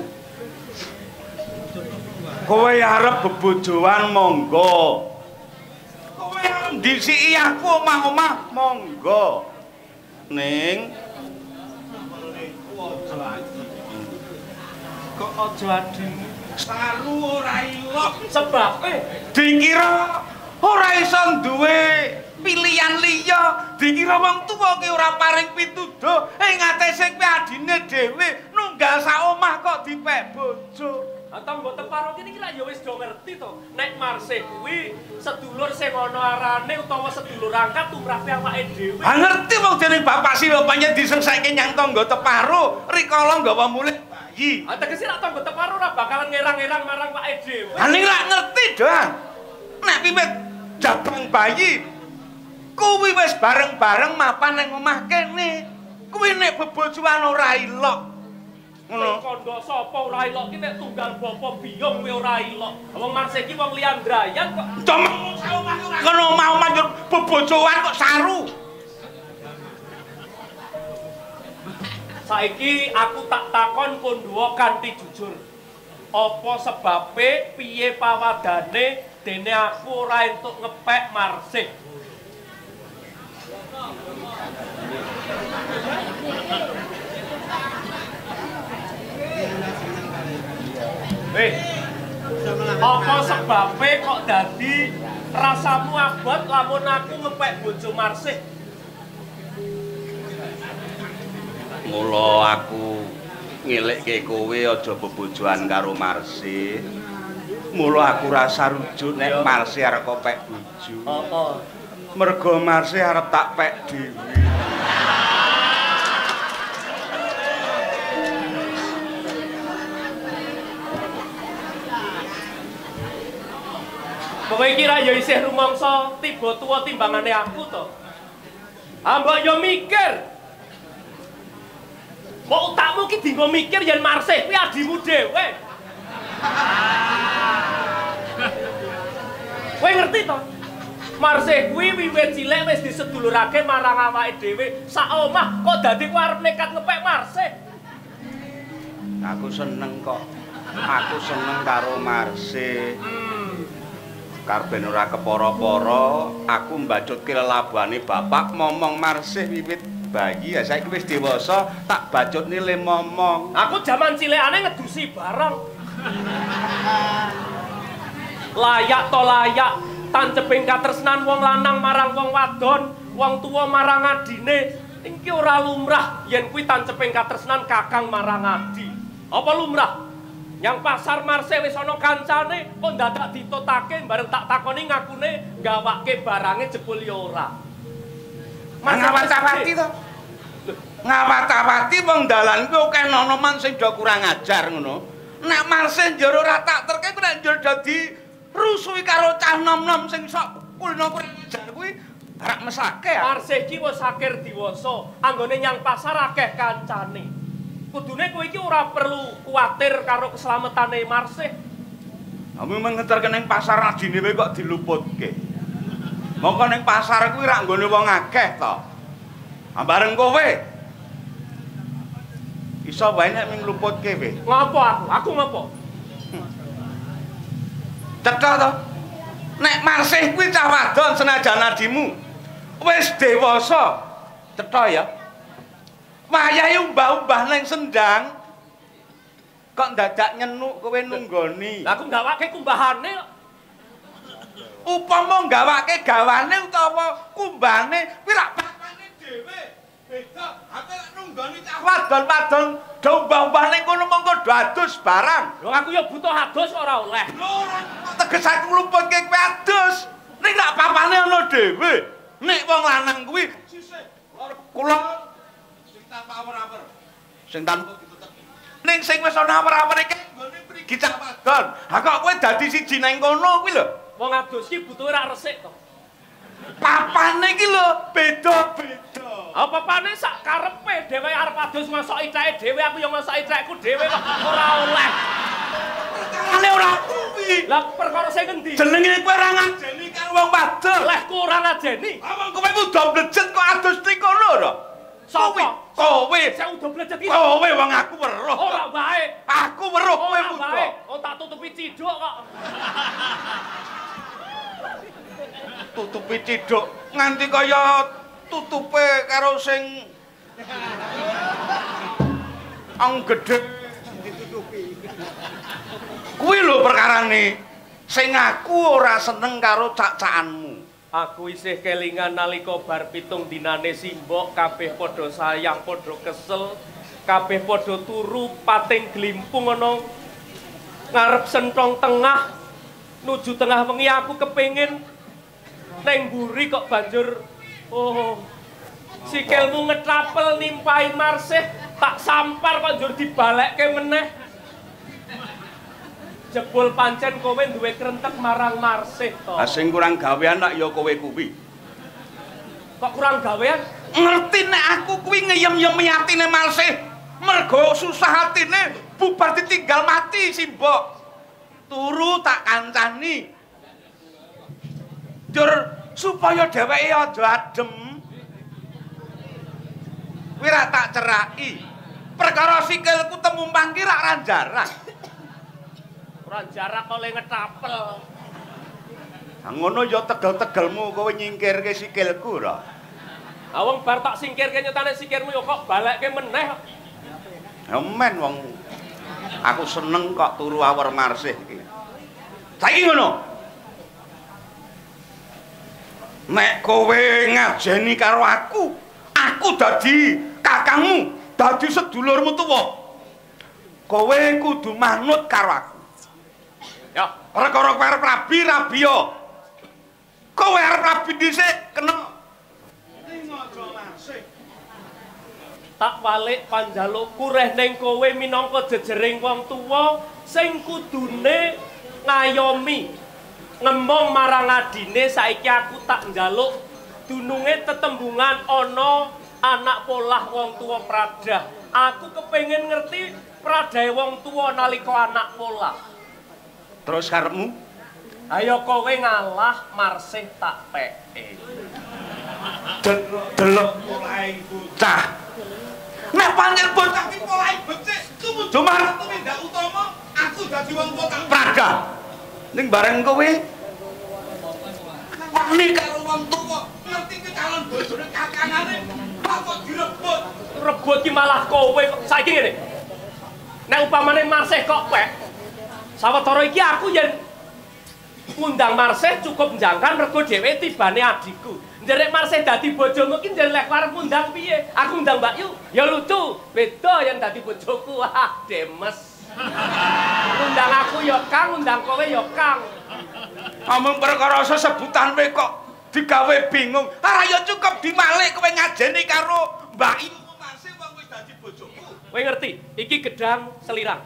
kowe arep bebojoan monggo. Kowe arep ndisiki aku omah-omah monggo. Ning Kok aja adine. saru ora ilok Sebabe dikira ora iso duwe pilihan liya, dikira wong tuwa ki ora paring pituduh ing atese kuwi adine dhewe nunggal sak omah kok dipek bojo. Tangga teparo kene iki lak ya wis do ngerti to. Nek Marsih kuwi sedulur sing ana arane utawa sedulur angkat tumrape awake dhewe. Ha ngerti wong dening bapak sira panjen disengsaike nyang tangga teparo rikala nggawa mulih bayi. Tegese nek tanggo teparo ora bakalan ngerang-ngerang marang Pak dhewe. Ning lak ngerti, Dang. Nek wiwit jabang bayi kuwi wis bareng-bareng mapan ning omah kene. Kuwi nek bebojoan ora ilok. Ngono. Kandha sapa ora ilok ki nek tunggal bapa biyong kuwi ora ilok. Wong Marsih ki wong liandrayan kok. Kono mau manjur bebojoan kok saru. Saiki aku tak takon Pandhawa kanthi jujur. Apa sebabe piye pawadane dene aku ora entuk ngepek Marsih? Apa sebabe kok dadi rasamu abot lamun aku ngepek bojo Marsih? Mula aku ngelikke kowe aja bebojoan karo Marsih. Mula aku rasa rujuk nek Marsih arep pek bojo. Heeh. Mergo Marsih arep tak pek dhewe. Kowe iki ra ya isih rumangsa tiba tuwa timbangane aku to. Mbok yo mikir. Mbok utakmu ki dienggo mikir yen Marsih kuwi adimu dhewe. Kowe ngerti to? Marsih kuwi wiwit cilik wis disedulurake marang awake dhewe. Sak omah kok dadi kowe arep nekat ngepek Marsih. Aku seneng kok. Aku seneng karo Marsih. Karben ora kepara-para, aku mbajutke lelabane bapak momong Marsih wiwit bayi. Ya saiki wis dewasa, tak bajutne le momong. Aku jaman cilikane ngedusi barang. Layak to layak tanceping katresnan wong lanang marang wong wadon, wong tuwa marang adine. Iki ora lumrah yen kuwi tanceping katresnan kakang marang adi. Apa lumrah? Yang pasar Marsih wis ana kancane, kok dadak ditotake bareng tak takoni ngakune gawake barange jebul ya ora. Ngawat-awati to. Ngawat-awati wong dalan kuwi akeh nonoman sing do kurang ajar ngono. Nek Marsih njero ora tak terke kuwi nek njero dadi rusuhi karo cah nom-nom sing sok kulino kurang ajar kuwi arek mesake ya. Marsih ki wis akir diwasa, anggone nyang pasar akeh kancane. Kudune kowe iki ora perlu kuwatir karo keselamatane Marsih. Kamu mengeterke ning pasar adine kowe kok diluputke. Mongko ning pasar kuwi rak nggone wong akeh to. Bareng kowe. Iso wae nek ming luputke kowe. Ngopo aku? Aku ngopo? Cetha to. Nek Marsih kuwi cah wadon senajan adimu wis dewasa. Cetha ya. Wayahe umbah-umbah ning sendang kok dadak nyenuk kowe nunggoni. Lah aku gawake kumbahane kok. Upama gawake gawane utawa kumbane kuwi rak papane dhewe. Beda. Aku lek nunggoni cah wadon-wadon do umbah-umbah ning kono mongko do adus barang. Lho aku ya butuh adus ora oleh. Lho teges aku ngluputke kowe adus. Ning rak papane ana dhewe. Nek wong lanang kuwi sisih kula tanpa awer-awer. Sing tanpa ditutupi. Ning sing wis ana awer-awer iki nggone mrigi cah wadon. Ha kok kowe dadi siji nang kono kuwi lho. Wong adus ki butuhe rak resik to. Papane iki lho beda-beda. Apa papane sak karepe dhewe arep adus masoki cake dhewe aku yang masoki cakeku dhewe kok ora oleh. Ale ora kuwi. Lah perkara sing endi? Jenenge kowe ora ngajeni karo wong wadon. Leh kurang ajeni. Wong kowe udah blejet kok adus ning kono lho. Sapa? Kowe. Saya udah belajar iki. Kowe wong aku weruh. Ora bae. Aku weruh kowe Ora muda. bae. Oh tak tutupi ciduk kok. Tutupi ciduk nganti kaya tutupe karo sing ang gedhe ditutupi. Kuwi lho perkarane sing aku ora seneng karo cak-cakanmu. Aku isih kelingan nalika bar 7 dinane simbok kabeh padha sayang padha kesel kabeh padha turu pating glimpung ana ngarep sentong tengah nuju tengah wengi aku kepengin neng mburi kok banjur oh sikilmu ngetrapel nimpahi Marsih Tak sampar kok njur dibalekke meneh. Jebul pancen kowe duwe krentek marang Marsih to. Lah sing kurang gawean nak ya kowe kuwi. Kok kurang gawean? Ngerti nek aku kuwi ngeyem-yemi atine Marsih. Mergo susah atine bubar ditinggal mati si mbok. Turu tak kancani. Jur supaya dheweke aja adem. Kuwi ra tak ceraki. Perkara sikilku temumpang ki rak jarak. Ora jarak kok le ngetapel. Lah ngono ya tegel-tegelmu kowe nyingkirke sikilku ra. Awang bar tak singkirke nyetane sikirmu yo kok balekke meneh. Ya men wong aku seneng kok turu awar Marsih iki. Saiki ngono. Nek kowe ngajeni karo aku dadi kakangmu, dadi sedulurmu tuwa. Kowe kudu manut karo aku. Ya, perkara kowe arep rabi yo. Kowe arep rabi dhisik kena ning aja Marsih. Tak walik panjalukku reh ning kowe minangka jejering wong tuwa sing kudune ngayomi ngembong marang adine. Saiki aku tak njaluk dununge tetembungan ana anak polah wong tuwa pradah. Aku kepengin ngerti pradahe wong tuwa nalika anak polah. Terus karepmu? Ayo kowe ngalah Marsih tak peke. Delok polahe bocah. Nek pancen bocah iki polahe becik, tumuju marang tumindak utama, aku dadi wong kota pradah. Ning bareng kowe wani karo wong tuwa, ngerti ki calon bojone kakangane, kok direbut. Rebut ki malah kowe. Saiki ngene. Nek upamane Marsih kok pek, sawetara iki aku yen ngundang Marsih cukup njangkan mergo dhewe tibane adikku. Njerek Marsih dadi bojomu ki njerek lek arep ngundang piye? Aku ngundang Mbak Yu, ya lucu. Beda yen dadi bojoku. Wah, demes. Ngundang aku ya Kang, ngundang kowe ya Kang. Ngomong perkara sesebutan kowe kok digawe bingung. Ora ya cukup dimalik kowe ngajeni karo Mbak Yu Marsih wong wis dadi bojoku. Kowe ngerti? Iki gedang selirang.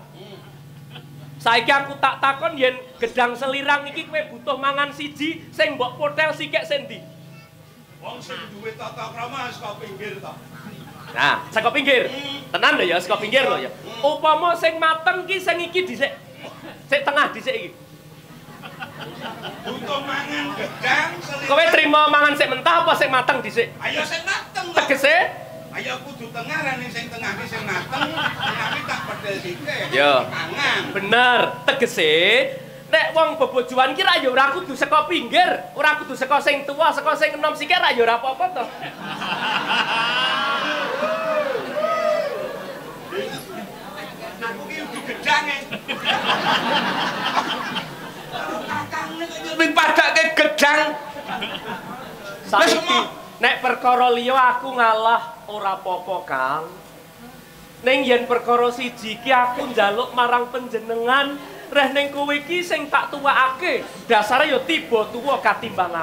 Saiki aku tak takon yen gedang selirang iki kowe butuh mangan siji sing mbok potel sikek sendi. Wong sing duwe tata krama saka pinggir to. Nah, saka pinggir. Tenan lho ya, saka pinggir lho ya. Upama sing mateng ki sing iki dhisik. Sik tengah dhisik iki. Butuh mangan gedang selirang. Kowe trimo mangan sik mentah apa sik mateng dhisik? Ayo sing mateng to. Tegese? Ayo kudu tengah rene sing tengah ki sing mateng, tapi tak pedel sithik. Yo. Mangan. Bener, tegese nek wong bebojoan ki ra ya ora kudu saka pinggir, ora kudu saka sing tuwa, saka sing enom sikik ra ya ora apa-apa to. Aku ki ugi gedange. Kakangnya kok ning padake gedang. Saiki nek perkara liya aku ngalah ora apa-apa, Kang. Ning yen perkara siji ki aku njaluk marang panjenengan reh ning kowe iki sing tak tuwakake. Dasare ya tiba tuwa katimbang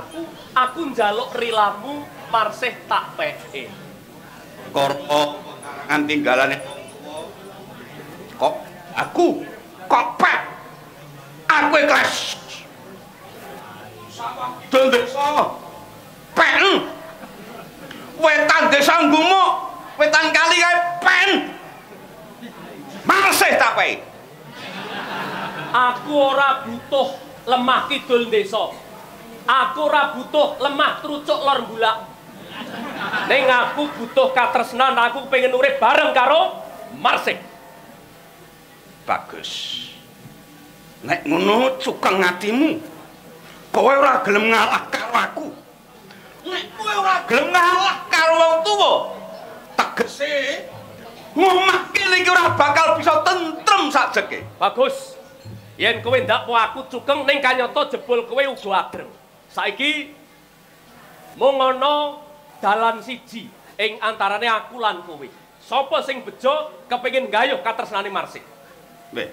aku njaluk rilamu Marsih tak peke. Korpo ngan tinggalane kok aku kok pek. Aku ikhlas. Dol desa. Pen. Wetan desa nggumu, wetan kali kae pen. Marsih tak peke. Aku ora butuh lemah kidul desa. Aku ora butuh lemah trucuk lor bulak. Ning aku butuh katresnan, aku pengen urip bareng karo Marsih. Bagus. Nek ngono cukeng atimu. Kowe ora gelem ngalah karo aku. Nek kowe ora gelem ngalah karo wong tuwa, tegese ngomahke iki ora bakal bisa tentrem sajeke. Bagus. Yen kowe ndak po aku cukeng ning kanyata jebul kowe uga agreng. Saiki mung ana dalan siji ing antarane aku lan kowe. Sapa sing bejo kepengin nggayuh katresnane Marsih? Weh.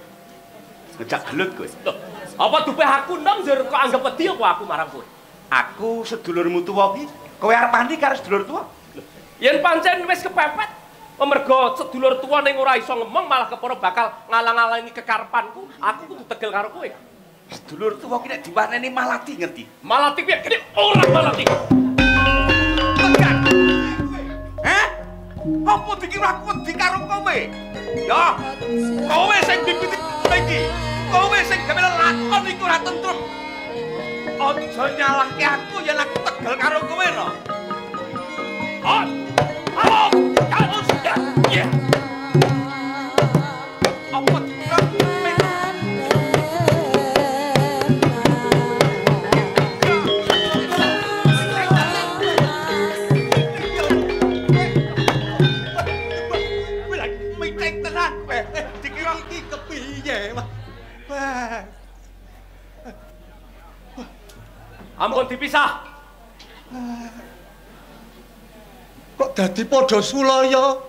Ngejak gelut kowe. Loh, apa dupe aku ndang njur kok anggap wedi apa aku marang kowe? Aku sedulurmu tuwa iki, kowe arep mandi karo sedulur tuwa? Yen pancen wis kepepet, Mergo sedulur tuwa ning ora iso ngomong malah kepara bakal ngalang-alangi kekarepanku. Aku kudu tegel karo kowe. Sedulur tuwa ki nek diwaneni malati ngerti. Malati piye gede ora malati. Tekan. Heh? Apa dikira aku wedi karo kowe? Ya. Kowe sing bibit iki. Kowe sing gawe lakon iku ora tentrem. Aja nyalahke aku yen aku tegel karo kowe no. Halo, kamu sudah. Ya. Apa ampun dipisah. Kok dadi padha sulaya?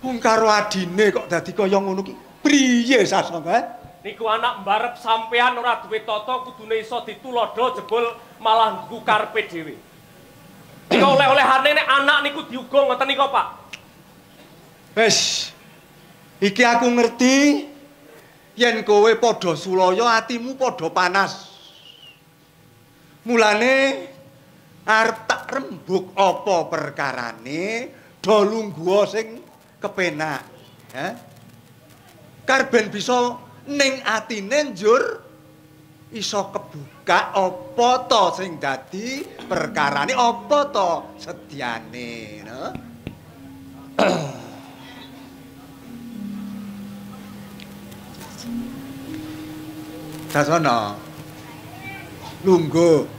Wong karo adine kok dadi kaya ngono ki. Priye Sasongko? Niku anak mbarep sampean ora duwe tata kudune iso ditulodo jebul malah nggu karepe dhewe. Nek oleh-olehane nek anak niku diuga ngoten nika, Pak. Wes. Iki aku ngerti yen kowe padha sulaya atimu padha panas. Mulane arep tak rembug apa perkarane do lungguh sing kepenak. Ya. Karben bisa ning atine njur iso kebuka apa to sing dadi perkarane apa to sedyane, no? Sasana. Lungguh.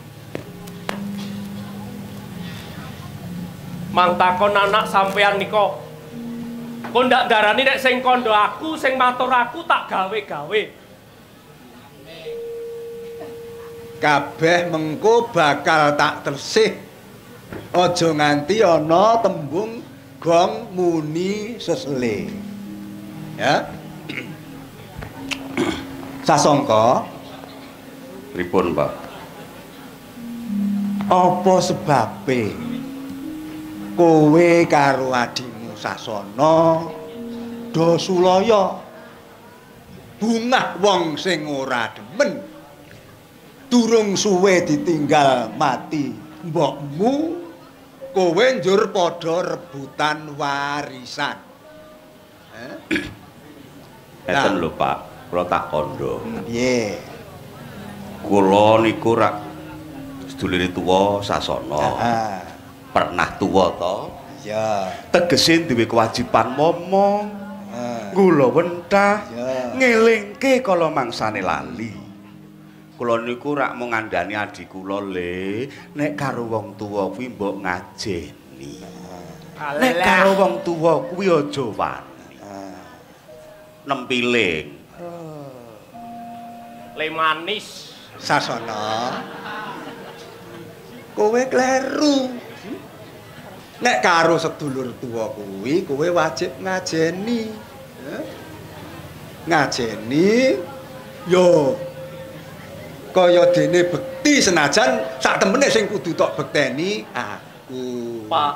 Mang takon anak sampean nika. Kok ndak darani nek sing kandha aku, sing matur aku tak gawe-gawe. Kabeh mengko bakal tak tersih. Aja nganti ana tembung gong muni sesele. Ya. Sasongko, pripun, Pak? apa sebabe kowe karo adimu Sasana do sulaya bungah wong sing ora demen durung suwe ditinggal mati mbokmu kowe njur padha rebutan warisan. Eten lho, Pak, kula tak kandha. Piye? Kula niku rak sedulure tuwa Sasana. Pernah tuwa to? Ya. Tegese duwe kewajiban momong. Kula wentah ngelingke kala mangsane lali. Kula niku rak mung ngandani adi kula le, nek karo wong tuwa kuwi mbok ngajeni. Nek karo wong tuwa kuwi aja wani. Nempiling. Le manis. Sasana. Kowe kleru. Nek karo sedulur tuwa kuwi kowe wajib ngajeni. Ngajeni yo kaya dene bekti senajan sak temene sing kudu tok bekteni aku. Pak,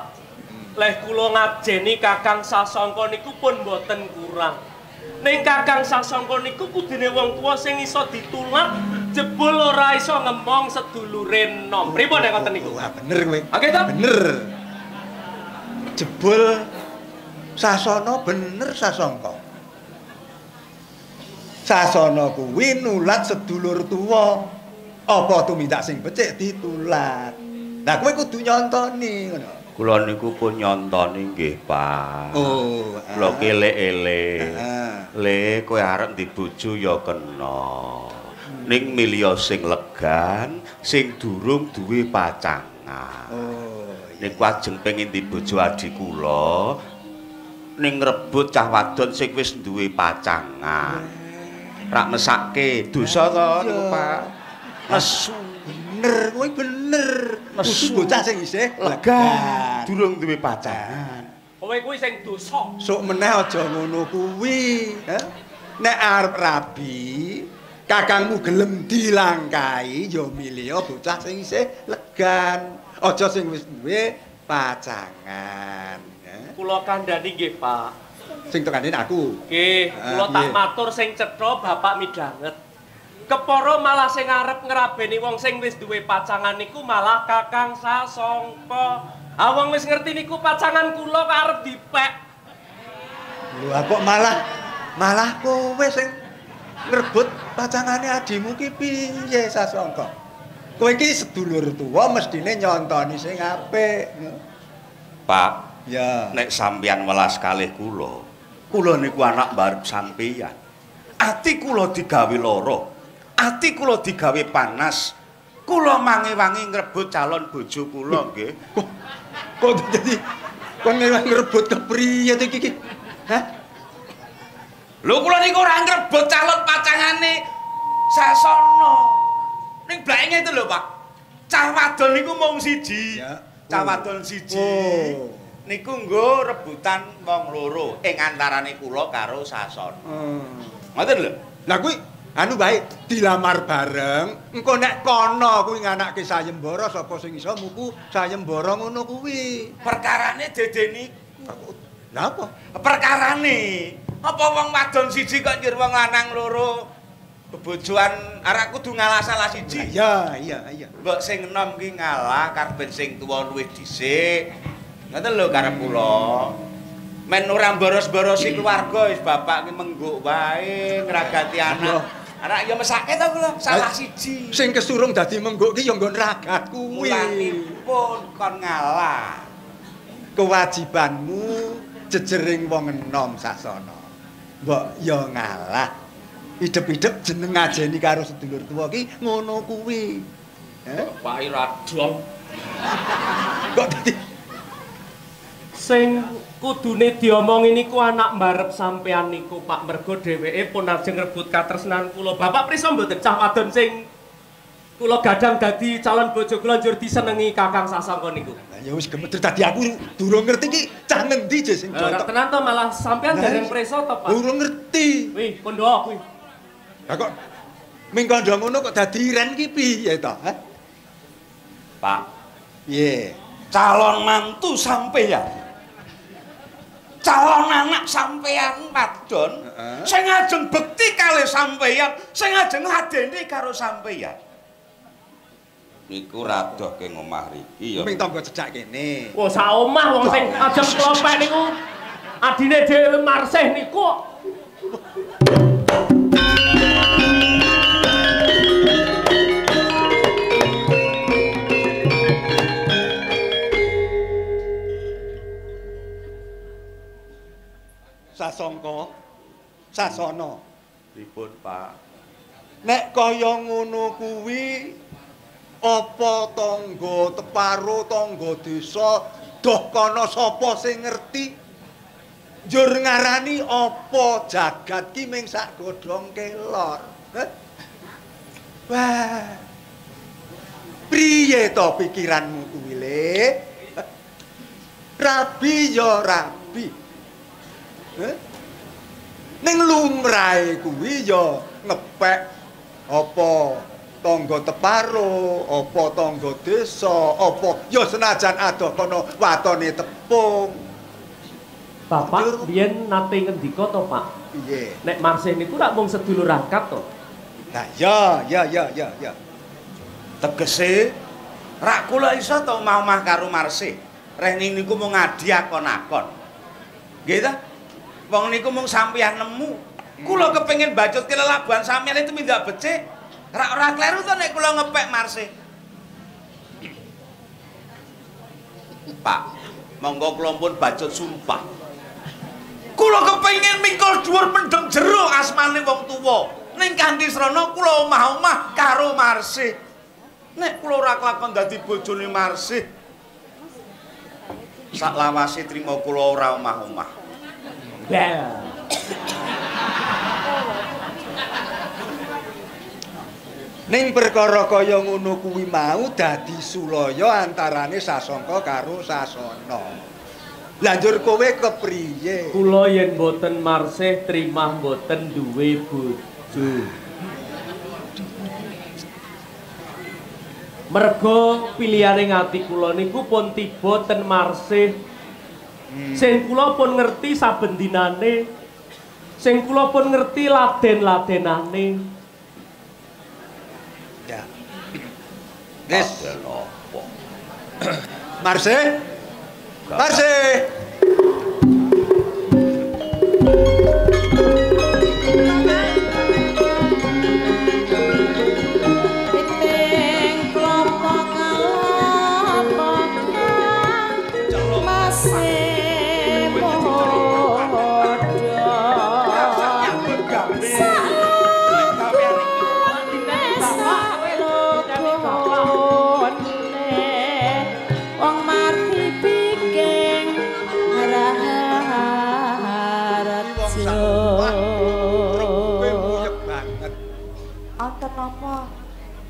leh kula ngajeni Kakang Sasongko niku pun mboten kurang. Ning Kakang Sasongko niku kudune wong tuwa sing iso ditulak jebul ora iso ngemong sedulure nom. Pripun nek ngoten niku? Wah, bener kowe. Oke to? Bener. Jebul Sasana bener Sasongko. Sasana kuwi nulat sedulur tuwa. Apa tumindak sing becik ditulat. Lah kowe kudu nyontoni ngono. Kula niku pun nyontoni nggih, Pak. Oh, kula kelek-elek. Le kowe arep dibojo ya kena. Ning milya sing legan, sing durung duwe pacangan. Oh, ning ajeng pengin dibojo adik kula, ning ngrebut cah wadon sing wis duwe pacangan. Rak mesake dosa to niku, Pak. Nesu. Bener, kowe bener. Kudu bocah sing isih legan, durung duwe pacangan. Kowe kuwi sing dosa. Sok meneh aja ngono kuwi, nek arep rabi, kakangmu gelem dilangkai ya milih bocah sing isih legan, aja sing wis duwe pacangan. Kula kula kandhani nggih, Pak. Sing tekani aku. Nggih, kula tak matur sing cetha Bapak midhanget. Kepara malah sing arep ngrabeni wong sing wis duwe pacangan niku malah Kakang Sasongko. Ah wong wis ngerti niku pacangan kula kok arep dipek. Lho kok malah kowe sing ngrebut pacangane adimu ki piye Sasongko? Kowe iki sedulur tuwa mestine nyontoni sing apik. Pak, ya nek sampeyan welas kalih kula niku anak mbarep sampeyan. Ati kula digawe lara. Ati kula digawe panas. Kula mangi-wangi ngrebut calon bojo kula nggih. Kok dadi kon ngrebut kepriye iki? Hah? Lho kula niku ora ngrebut calon pacangane Sasana. Ning blaenge itu lho, Pak. Cah wadon niku mung siji. Ya. Cah wadon siji. Oh. Niku nggo rebutan wong loro ing antarane kula karo Sasana. Ngoten lho. Lah kuwi anu bae dilamar bareng, engko nek kono kuwi nganake sayembara sapa sing iso muku sayembara ngono kuwi. Perkarane dede niku. Lah apa? Perkarane apa wong wadon siji kok njur wong lanang loro bebojoan arek kudu ngalah salah siji. Iya. Mbok sing enom ki ngalah karepen sing tuwa luwih dhisik. Ngoten lho karep kula. Men ora boros-borosi keluarga wis bapak ki mengguk wae ngragati anak. Anak ya mesake to kula salah siji. Sing kesurung dadi mengguk ki ya nggon ragat kuwi. Mulanipun kon ngalah. Kewajibanmu jejering wong enom Sasana. Mbok ya ngalah. Idep-idep jeneng ngajeni karo sedulur tuwa ki ngono kuwi. Pak Iradong. Kok dadi Sing kudune diomongi niku anak mbarep sampean niku Pak, mergo dheweke pun ajeng rebut katresnan kula. Bapak prisa mboten cah wadon sing kula gadang dadi calon bojo kula njur disenengi Kakang Sasongko niku. Lah ya wis gemeter dadi aku durung ngerti ki cah ngendi je sing Ora contok. tenan to malah sampean dereng prisa to Pak. Durung ngerti. Wih, kondo kuwi. Lah kok ming kandha ngono kok dadi iren ki piye to? Pak, Piye? calon mantu sampeyan. Calon anak sampeyan wadon sing ajeng bekti kalih sampeyan, sing ajeng ngadeni karo sampeyan. Niku radohke ngomah riki ya. Ming tangga cecak kene. Wah, sak omah wong sing ajeng klompek niku adine dhewe Marsih niku. Sasongko, Sasana. Pripun, Pak? Nek kaya ngono kuwi apa tangga teparo tangga desa doh kana sapa sing ngerti? Njur ngarani apa jagat ki ming sak godhong kelor. Wah. Priye to pikiranmu kuwi, Le? Rabi ya rabi. Ning lumrahe kuwi ya ngepek apa tangga teparo, apa tangga desa, apa ya senajan adoh kana watone tepung. Bapak biyen nate ngendika to, Pak? Piye? Nek Marsih niku rak mung sedulur angkat to. Nah, ya. Tegese rak kula iso to omah-omah karo Marsih. Reh niku mung ngadi akon-akon. Nggih ta? Wong niku mung sampeyan nemu. Kula kepengin bacut kelelabuhan sampeyan itu mindak becik. Rak ora kleru to nek kula ngepek Marsih. Pak, monggo kula pun bacut sumpah. Kula kepengin mingkul dhuwur mendem jero asmane wong tuwa. Ning kanthi srana kula omah-omah karo Marsih. Nek kula ora kelakon dadi bojone Marsih, sak lawase trima kula ora omah-omah. Ning perkara kaya ngono kuwi mau dadi sulaya antarane Sasongko karo Sasana. Lah njur kowe kepriye? Kula yen mboten Marsih trimah mboten duwe bojo. Mergo pilihane ngati kula niku pun tiba ten Marsih Sing kula pun ngerti saben dinane. Sing kula pun ngerti laden-ladenane. Ya. Wis. Marse. Marse.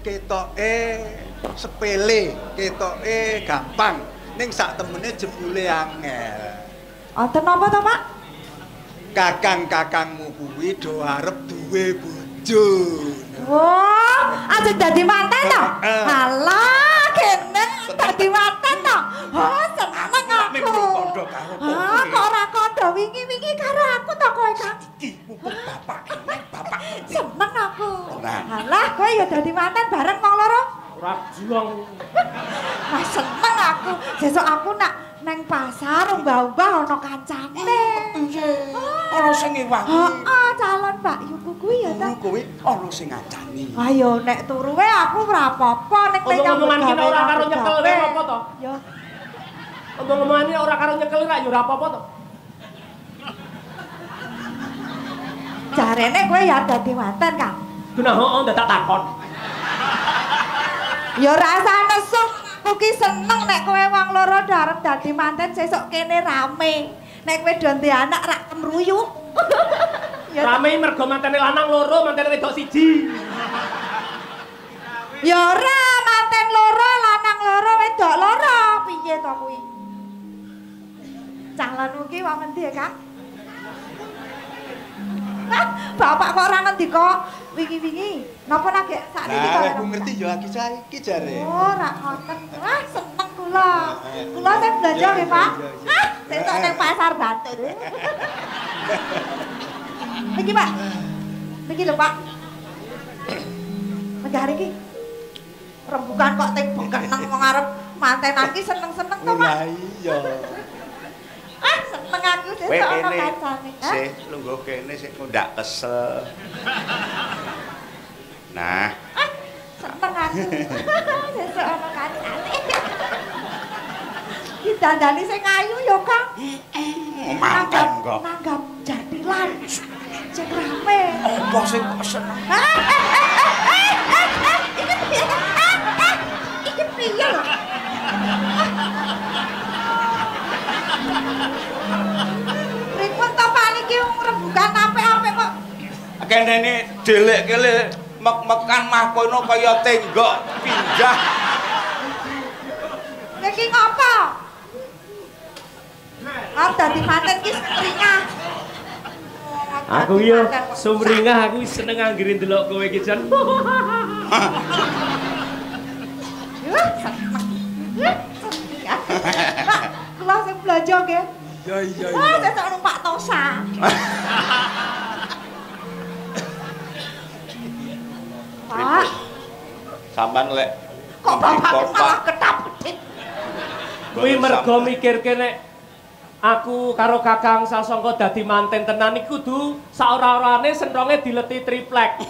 Ketoke sepele, ketoke gampang, ning sak temene jebule angel. Wonten napa to, Pak? Kakang-kakangmu kuwi do arep duwe bojo. Wah, aja dadi manten to? Halah, kene dadi manten to. Oh, seneng aku. Ah, kok ora kondo wingi-wingi karo aku to kowe, Kang? Mumpung bapak ini, bapak ini. Seneng aku. Nah. Halah, kowe ya dadi manten bareng wong loro. Ora juang. Wah, seneng aku. Sesuk aku nak neng pasar umbah-umbah ana kancane. Ana sing ngewangi. Heeh, calon Mbak Yuku kuwi ya ta. Kuwi ana sing ngancani. Ayo nek turu wae aku ora apa-apa nek kowe Omong-omongan kita ora karo nyekel wae apa to? Ya. Omong-omongane ora karo nyekel ra ya ora apa-apa to. Jarene kowe ya dadi manten, Kang. Genah heeh ndak tak takon. Ya rasa nesu, kuwi seneng nek kowe wong loro arep dadi manten sesuk kene rame. Nek kowe do ndek anak rak kemruyu. Ya Rame mergo mantene lanang loro, mantene wedok siji. ya ora manten loro, lanang loro, wedok loro. Piye to kuwi? Calonmu ki wong endi ya, Kang? Bapak kok ora ngendika wingi-wingi. Napa lagi sakniki to? Lah, aku ngerti ya iki cah iki jare. Oh, rak ngoten. Wah, seneng kula. Kula sing belanja nggih, Pak. Hah, sesuk ning pasar Batu. Niki, Pak. Niki lho, Pak. Negari iki. Rembukan kok teng bengkeneng wong arep mantenan ki seneng-seneng to, Pak. Lah iya. Ah, seneng aku sesuk ana kancane. Hah? Sih, lungguh kene sik ndak kesel. Nah, Seneng aku. Sesuk ana kancane. Ditandani sing ayu ya, Kang. mantan kok. Nanggap jadilan. Sing rame. Apa sing kok seneng? Iki piye lho? Pripun to Pak niki rembukan apik-apik kok. Kene delik-kele mek-mekan mah kono kaya tenggok pindah. Niki ngopo? Arep dadi manten ki sumringah. Aku yo sumringah aku seneng anggere ndelok kowe iki jan. Pak, kula sing belanja nggih. Iya. Wah, sesuk numpak Tosa. Pak, Sampan lek kok bapak malah ketap-ketip. Kuwi mergo mikirke nek aku karo Kakang Sasongko dadi manten tenan iki kudu saora-orane sentronge dileti triplek.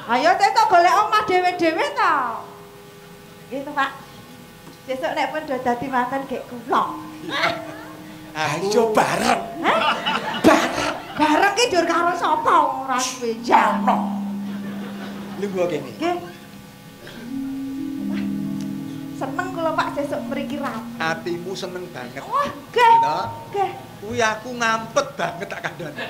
Ayo sesuk golek omah dhewe-dhewe to. Gitu, Pak. Sesuk nek pun do dadi manten gek kula. Ayo bareng. Hah? Bareng ki jur karo sapa ora duwe jano. Lungguh kene. Nggih. Wah, seneng kula Pak sesuk mriki rapi. Atimu seneng banget. Wah, nggih. Gitu. Nggih. Kuwi aku ngampet banget tak kandhane.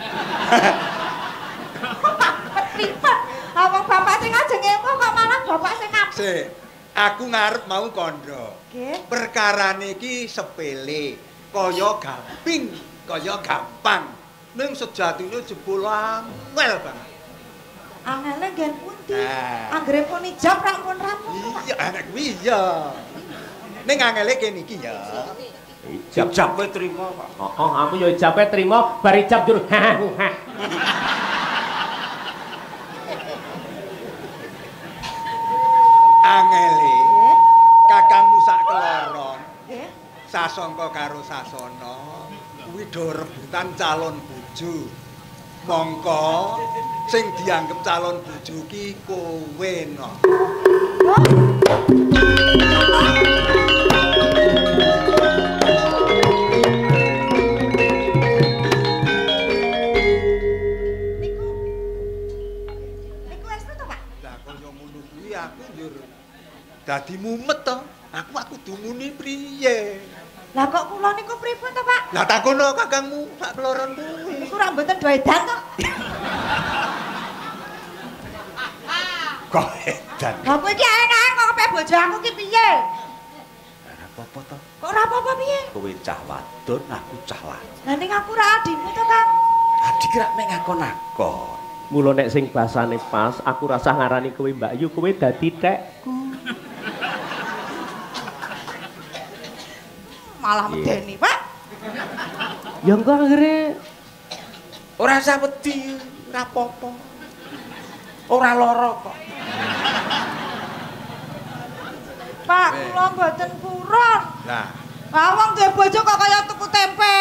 Pripun? Wong bapak sing ajeng emoh kok malah bapak sing ngap. Sik, aku ngarep mau kandha. Nggih. Perkarane iki sepele, kaya gamping, kaya gampang. Ning sejatine jebul angel banget. Angele nggen pundi? Nah. Anggere pun ijab rak pun rampung. Iya, anak kuwi iya. Ning angele kene iki ya. Ijab kowe trimo, Pak. Oh, aku yo ijabe trimo, bar ijab jur. Angele. Kakangmu sak keloron. Sasongko karo Sasana kuwi do rebutan calon bojo. Mongko sing dianggep calon bojo ki kowe no. Niku estu to, Pak? Lah kaya ngono kuwi aku njur dadi mumet to. Aku dumuni priye? Lah kok kula niku pripun to, Pak? Lah takono kakangmu sak keloron kuwi. Niku ra mboten do edan to. Kok edan. Lah kowe iki ae kok kepe bojo aku ki piye? Ora apa-apa to. Kok ora apa-apa piye? Kowe cah wadon, aku cah lanang. Lah ning aku ra adimu to, Kang. Adik rak mek ngakon-akon. Mula nek sing basane pas, aku rasa ngarani kowe Mbak Yu, kowe dadi tekku. Malah medeni, Pak. Ya engko akhire Ora usah wedi, ora apa-apa. Ora lara kok. Pak, kula mboten purun. Lah, Wong duwe bojo kok kaya tuku tempe.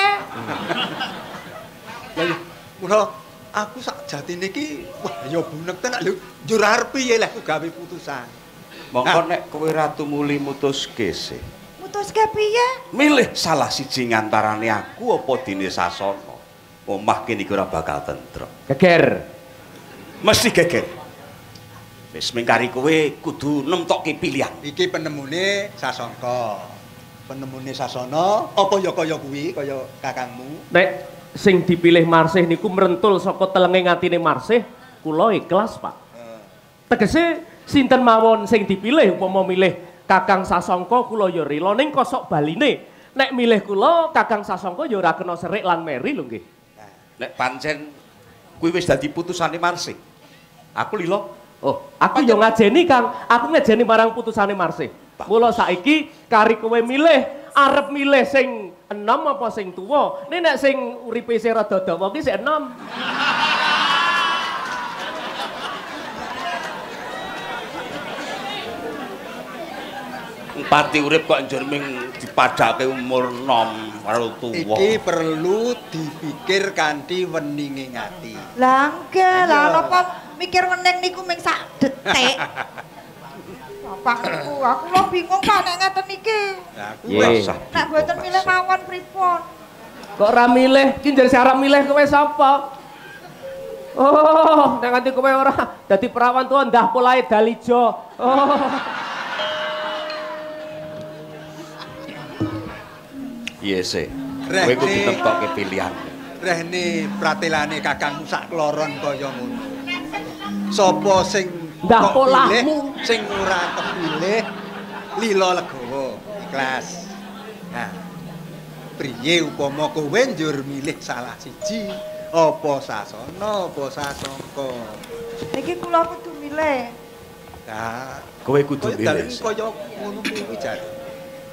lha kula aku sak jatine iki wah ya bunek tenan lho. Njur arep piye lek aku gawe putusan. Mongko nek kowe ratu muli mutuske sih. Mutuske piye? Milih salah siji ngantarane aku apa dene Sasana. Omah kene iki ora bakal tentrem. geger. Mesti geger. Wis mingkari kowe kudu nemtokke pilihan. Iki penemune Sasongko. Penemune Sasana apa ya kaya kuwi kaya kakangmu? Nek sing dipilih Marsih niku mrentul saka telenge ngatine Marsih, kula ikhlas, Pak. Tegese sinten mawon sing dipilih upama milih Kakang Sasongko kula ya rela ning kosok baline. Nek milih kula Kakang Sasongko ya ora kena serik lan meri lho nggih. Nek pancen kuwi wis dadi putusane Marsih. Aku lilo. Oh, aku yo ngajeni Kang, aku ngajeni marang putusane Marsih. Mula saiki kari kowe milih, arep milih sing enom apa sing tuwa. Nek sing uripe sing rada dawa ki sing enom. Pati urip kok njur ming dipadhake umur nom karo tuwa. Iki perlu dipikir kanthi weninge ngati. Lah nggih, lah napa mikir wening niku ming sak detik. Bapak niku, aku lho bingung Pak nek ngeten iki. Lah aku Ye. ora usah. Nek mboten milih mawon pripun? Kok ora milih? Ki njare arep milih kowe sapa? Oh, nek nganti kowe ora dadi perawan tuwa ndah polahe dalijo. Oh. Iya sih. Reh, Kowe kudu nih. nemtokke pilihan. rehne pratelane kakangmu sak kloron kaya ngono. Sapa sing Ndah kok polahmu. pilih, sing ora kepilih lila legawa, ikhlas. Nah, priye upama kowe njur milih salah siji, apa Sasana apa Sasongko? Iki kula kudu milih. Nah, Kowe kudu milih. kaya ngono kuwi jar.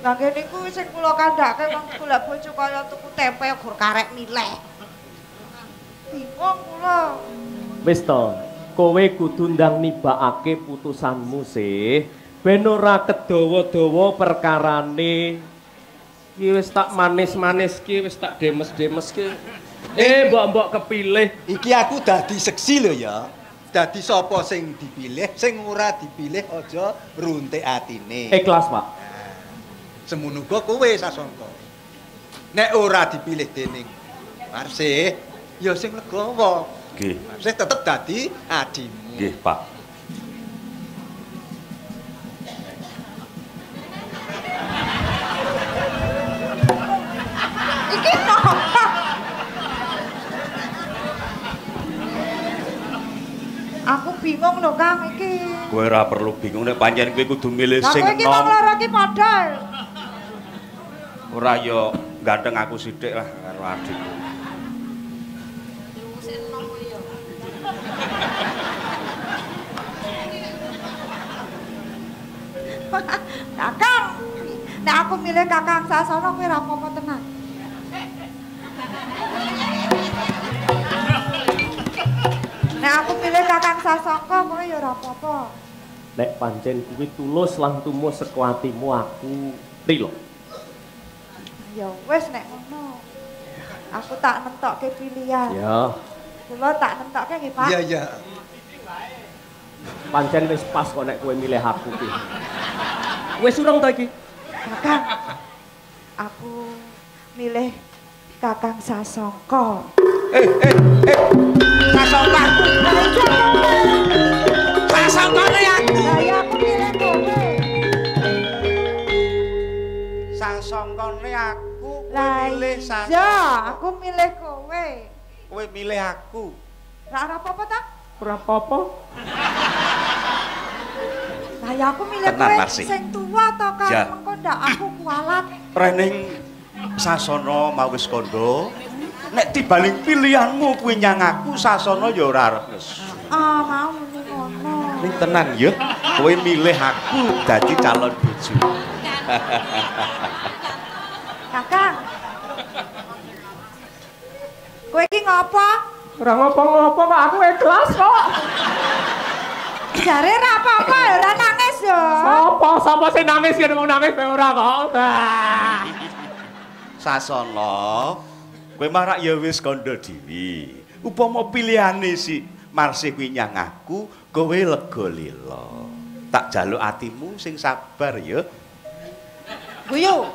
Lah kene niku sing kula kandhake wong golek bojo kaya tuku tempe gur karek milih. Bingung kula. Wis to, kowe kudu ndang nibakake putusanmu sih. Ben ora kedawa-dawa perkarane. Ki wis tak manis-manis ki, wis tak demes-demes ki. Mbok-mbok kepilih. Iki aku dadi seksi lho ya. Dadi sapa sing dipilih, sing ora dipilih aja runtik atine. Ikhlas, Pak. Semono uga kowe Sasongko. Nek ora dipilih dening Marsih, ya sing legawa. Nggih. Marsih tetep dadi adimu. Nggih, Pak. Iki napa? Aku bingung lho Kang iki. Kowe ora perlu bingung nek pancen kowe kudu milih Lah sing kowe iki wong enom. loro iki padha. Ora ya ganteng aku sithik lah karo adikku. Kakang, Nek aku milih Kakang Sasana kowe ora apa-apa tenan. Nek aku milih Kakang Sasongko kowe ya ora apa-apa. Nek pancen kuwi tulus lan tumus saka atimu aku rila. Ya wis nek ngono. Aku tak nentokke pilihan. Ya, Kula tak nentokke nggih, Pak. Iya, iya. pancen wis pas kok nek kowe milih aku ki. Wis urung to iki? Kakang. Aku milih Kakang Sasongko. Sasongko. Sasongkone aku. Lah ya aku milih kowe. Sasongkone aku, Lah milih iya, aku milih kowe. Kowe milih aku. Lah ora apa-apa ta? Ora apa-apa. Lah ya aku milih Tenan, kowe Marsi. sing tuwa to kan Ya. mengko ndak aku kualat. Rening Sasana mawis kandha, nek tibaling pilihanmu kuwi nyang aku, Sasana ya ora arep nesu. Ah, mau muni ngono. Ning tenan ya, kowe milih aku dadi calon bojo. Kakang. Kowe iki ngopo? Ora ngopo-ngopo kok aku ikhlas kok. Jare ra apa-apa, ora nangis yo. Sapa sing nangis yen wong nangis bae ora kok. Sasana, kowe marak ya wis kandha dhewe. Upama pilihane si Marsih kuwi nyang aku, kowe lega lila. Tak jaluk atimu sing sabar ya. Guyu.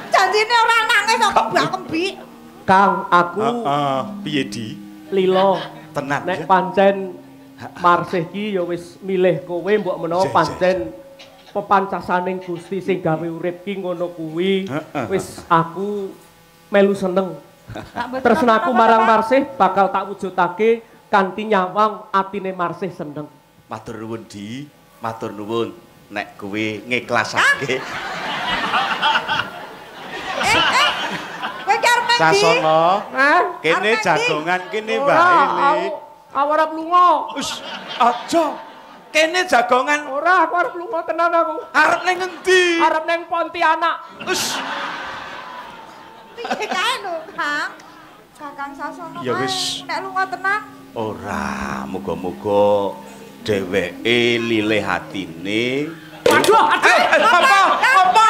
Janjine ora nangis kok mbak-kembi. Kang, aku Piye di? lila. Tenan Nek ya. pancen Marsih ki ya wis milih kowe mbok menawa pancen pepancasaning Gusti sing gawe urip ki ngono kuwi wis aku melu seneng. Tresnaku marang Marsih bakal tak wujudake kanthi nyawang atine Marsih seneng. Matur nuwun Di, matur nuwun nek kowe ngiklasake. Kowe ki arep ndi? Sasana, kene Arep ndi? jagongan kene Ora, wae Le. aku arep lunga. Wis aja. Kene jagongan Ora, aku arep lunga tenan aku. arep ning endi? Arep ning Pontianak. Wis Piye kae lho, Kang? Kakang Sasana Ya kae, wis. nek lunga tenang. ora, muga-muga dheweke lilih atine. Waduh, Apa?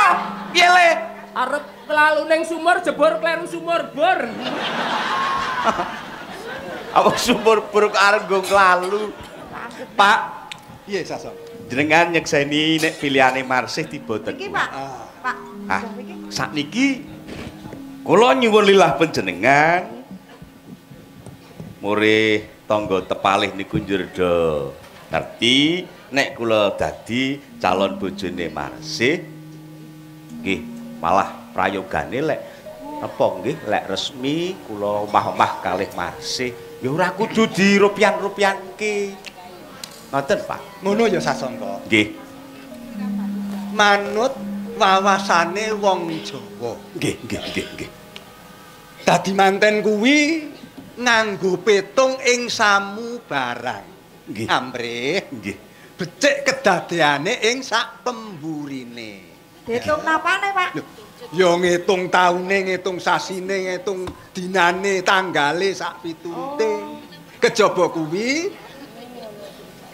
Piye Le? arep kelalu ning sumur jebor kleru sumur bor. Awak sumur buruk arep nggo klalu. Pak, Iya, Sasongko. jenengan nyekseni nek pilihane Marsih tiba ten. Iki, Pak. Pak. Ah, iki. sakniki kula nyuwun lilah panjenengan murih tangga tepalih niku njur do ngerti nek kula dadi calon bojone Marsih nggih malah prayogane lek apa nggih lek resmi kula omah-omah kalih Marsih ya ora kudu dirupian-rupianke ngoten Pak Ngono ya Sasongko. nggih Manut wawasane wong Jawa. nggih Dadi manten kuwi nganggo petung ing samu barang. Nggih. Amrih, nggih becik kedadeane ing sak pemburine. Diitung napane, Pak? Ya ngitung taune, ngitung sasine, ngitung dinane, tanggale sak piturute. Kejaba kuwi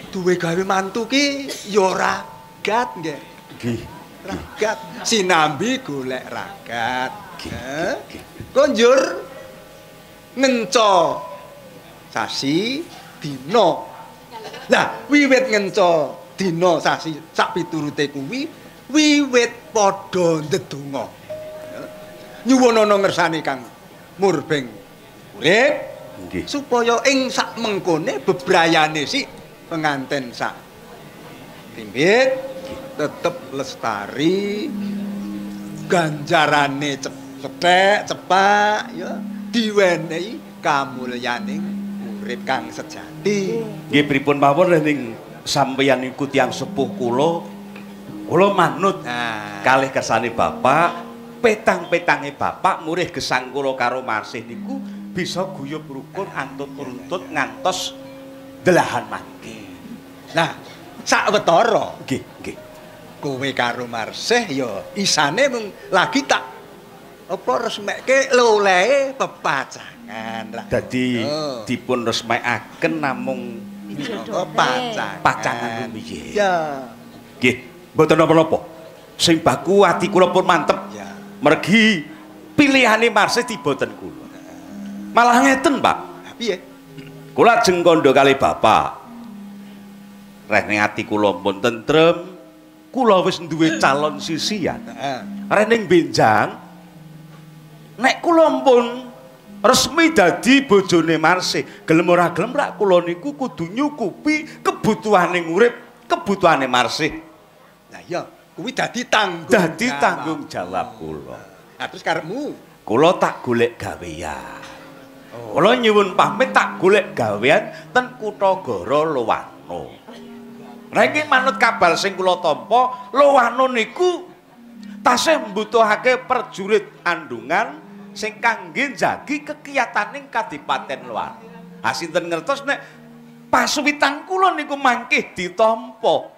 duwe gawe mantu ki ya ragat nggih. nggih Ragat sinambi golek ragat. Konjur ngenca sasi dina. Lah wiwit ngenca dina sasi sak piturute kuwi wiwit padha ndedonga. Nyuwunana ngersane Kang Murbeng urip nggih supaya ing sak mengkone bebrayane si penganten sak timbit tetep lestari ganjarane cethek cepak ya diwenehi kamulyaning urip kang sejati. nggih pripun mawon ning sampeyan niku tiyang sepuh kula manut kalih kersane Bapak petang-petange Bapak murih gesang kula karo Marsih niku bisa guyub rukun antut runtut ngantos delahan mangke. Nah, sawetara Nggih, nggih. kowe karo Marsih ya isane mung lagi tak apa resmekke lolehe pepacangan lah. Dadi dipun resmekaken namung pacangan rumiyin. Ya. Nggih, mboten napa-napa. Sing baku ati kula pun mantep. Ya. Mergi pilihane Marsih tiboten kula. Malah ngeten, Pak. Piye? Kula ajeng kandha kalih bapak. Rene ati kula pun tentrem. Kula wis duwe calon sisian. Heeh. Rene benjang nek kula pun resmi dadi bojone Marsih, gelem ora gelem rak kula niku kudu nyukupi kebutuhane urip, kebutuhane Marsih. Lah iya, kuwi dadi tanggung jawab kula. Nah, terus karepmu? Kula tak golek gawean. Kula nyuwun pamit tak golek gawean ten Kutagara Lowano. Niki manut kabar sing kula tampa, Lowano niku tasih mbutuhake prajurit andungan sing kangge njagi kekiyataning Kadipaten Lowano. Ha sinten ngertos nek pasuwitan kula niku mangkih ditampa.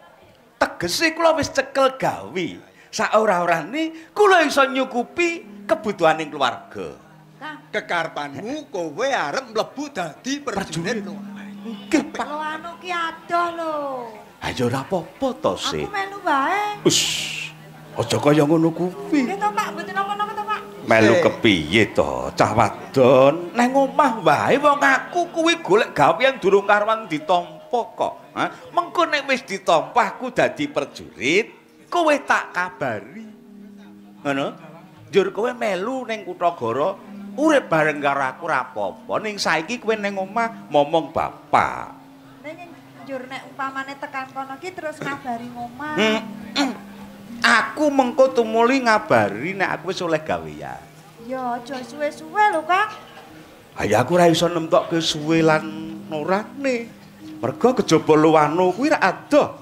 Tegese kula wis cekel gawe. Saora-orane kula iso nyukupi kebutuhaning keluarga. Kekarepanmu kowe arep mlebu dadi prajurit. Nggih, Pak. Lowano ki adoh lho. Ayo ora apa-apa to, Sik. Aku melu wae. Wis. Aja kaya ngono kuwi. Nggih to, Pak, mboten napa-napa to, Pak. Melu kepiye to, cah wadon? Nang omah wae wong aku kuwi golek gawean durung karuan ditampa kok. Ha? Mengko nek wis ditampa aku dadi prajurit, kowe tak kabari. Ngono? Njur kowe melu ning Kutagara, urip bareng karo aku ora apa-apa. Ning saiki kowe ning omah momong bapak. Ning njur nek umpamane tekan kono ki terus ngabari ngomah. Aku mengko tumuli ngabari nek aku wis oleh gawean. Ya aja suwe-suwe lho, Kang. Ayo aku ora iso nemtokke suwe lan norane. Mergo kejaba Lowano kuwi ra adoh.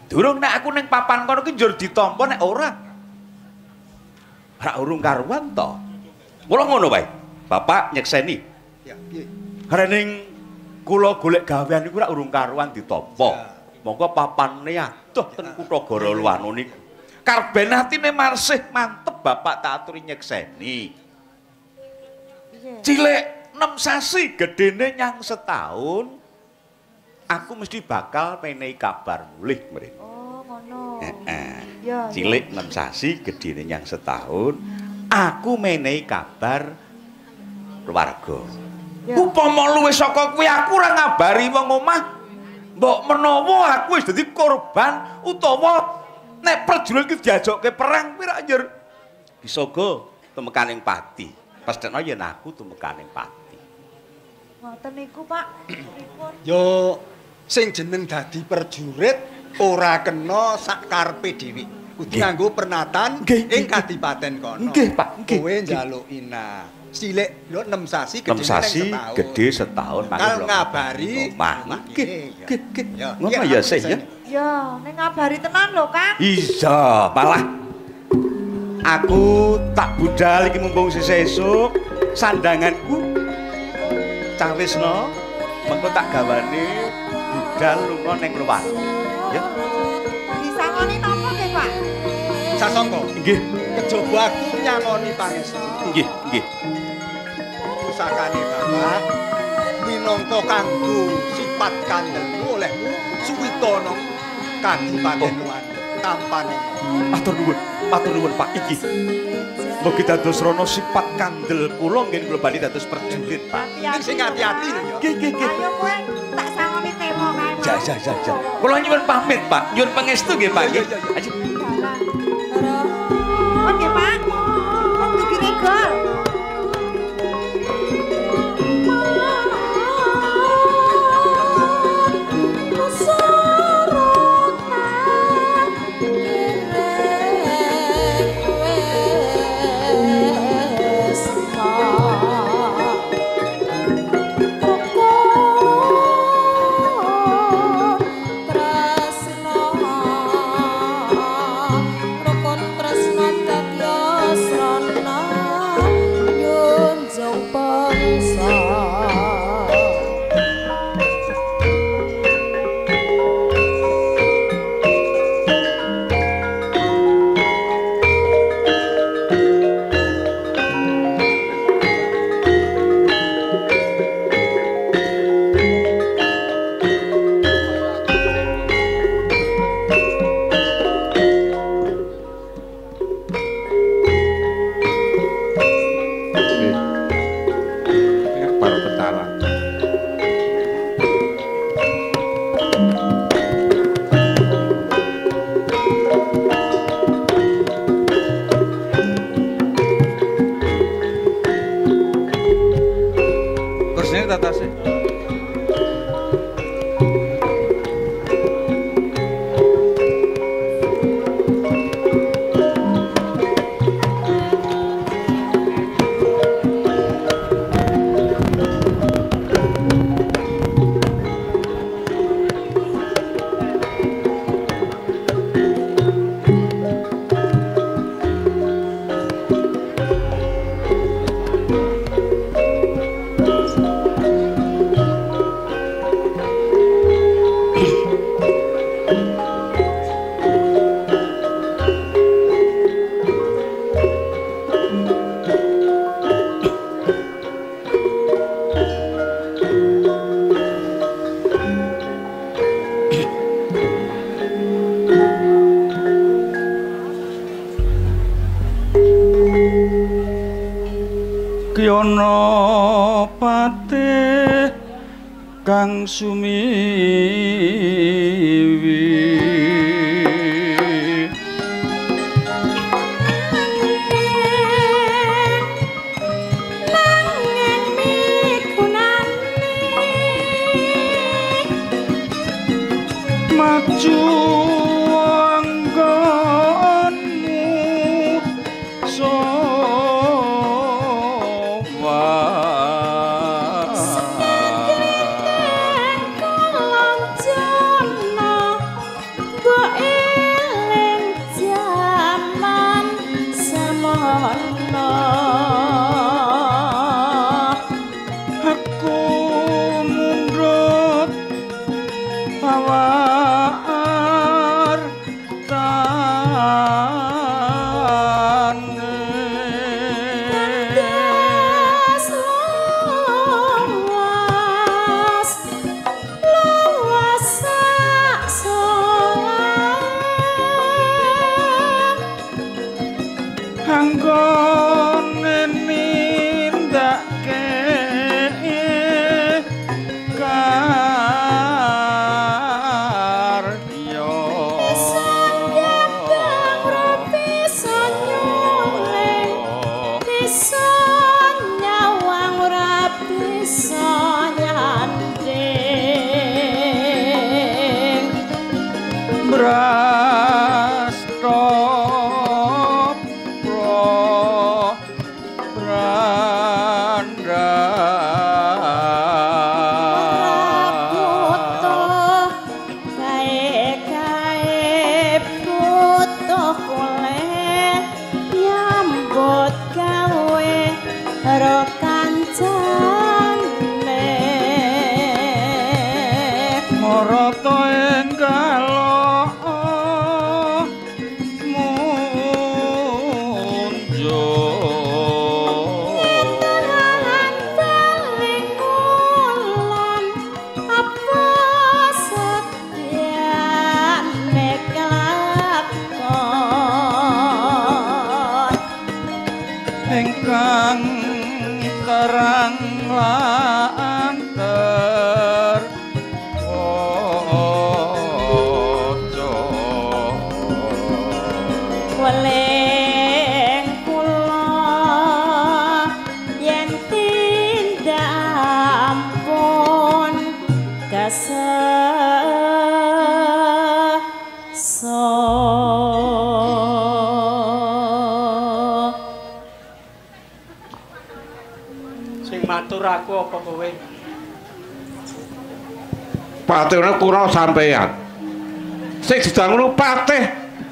Durung nek aku ning papan kono ki njur ditampa nek ora. Ra urung karuan to. Mula ngono wae. Bapak nyekseni. Ya, piye? Rening kula golek gawean niku ra urung karuan ditampa. Monggo papane adoh ten Kutagara Lowano niku. Karben atine Marsih mantep bapak tak aturi nyekseni. Cilik 6 sasi gedene nyang setahun. Aku mesti bakal menehi kabar mulih mrene. Oh, ngono. Ya. Cilik 6 sasi gedene nyang setahun. Aku menehi kabar keluarga. Ya. Upama luwih saka kuwi aku ora ngabari wong omah. Mbok menawa aku wis dadi korban utawa nek prajurit ki diajokke perang kuwi ra njur disogo tumekaning pati. Pesthekno yen aku tumekaning pati. Ngoten niku, Pak. Pripun? Yo sing jeneng dadi prajurit ora kena sak karepe dhewe. Kudu nganggo pernatan ing kadipaten kono. Nggih, Pak. Nggih. Kowe njaluk ina. Cilik lho 6 sasi gedhe 6 sasi gedhe setahun Kalau ngabari nggih. Ya, ngono ya sih ya. Ya, ning ngabari tenan lho, Kang. Iya, malah aku tak budal iki mumpung sisih esuk sandanganku cah Wisna mengko tak gawane budal lunga ning luar. Ya. Disangoni napa nggih, Pak? Sasongko. Nggih. Kejaba aku nyangoni pangestu. Nggih, nggih. Pusakane Bapak minangka kanggo sifat kandelmu olehmu suwitono Kadipaten Lowano tampane. Matur nuwun Pak iki. Mugi dados rono sifat kandel kula nggih kula bali dados prajurit, Pak. Ning sing ati-ati lho ya. Nggih. Ayo kowe tak sangoni temo kae. Ja. Kula nyuwun pamit, Pak. Nyuwun pangestu nggih, Pak. Ayo. Oke, Pak. Waktu diregol. Tresno tatase. Kyono patih kang sumiwi nanging migunani maju anggonmu Aku apa kowe? Patihne kura sampeyan. Sing sedang ngono patih,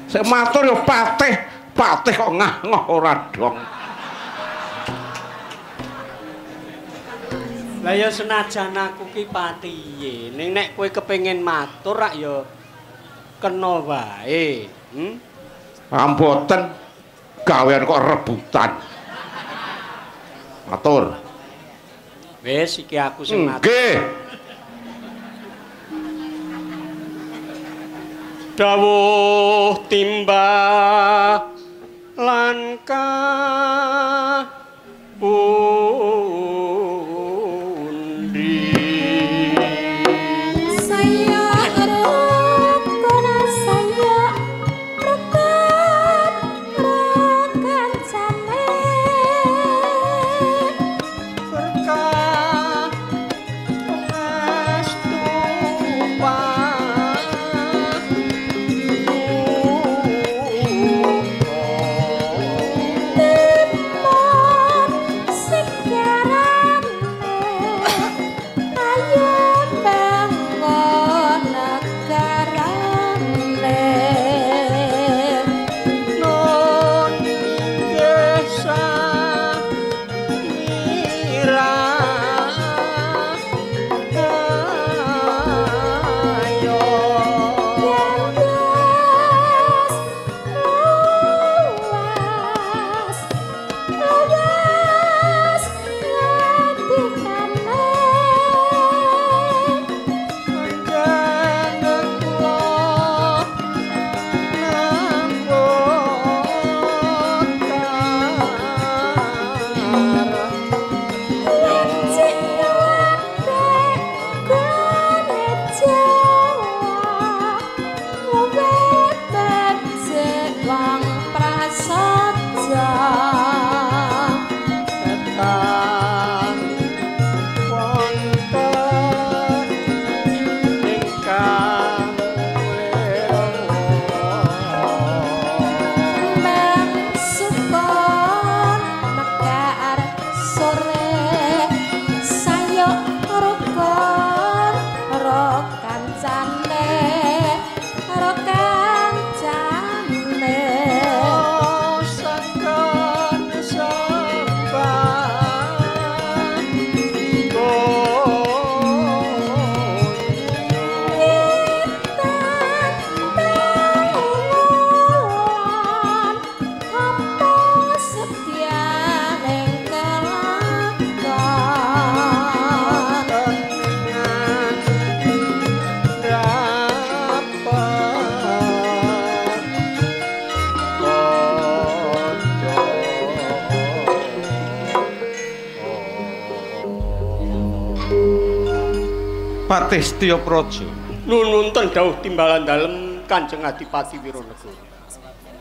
sing matur ya patih, patih kok ngah-ngoh ora dong. Lah ya senajan aku ki patihe, ning nek kowe kepengin matur rak ya kena wae. Amboten gawean kok rebutan. Matur. Wes iki aku sing matur. Nggih. Dawuh timbah lan Patih Setyapraja. Nununten dawuh timbalan dalem Kanjeng Adipati Wiranegara.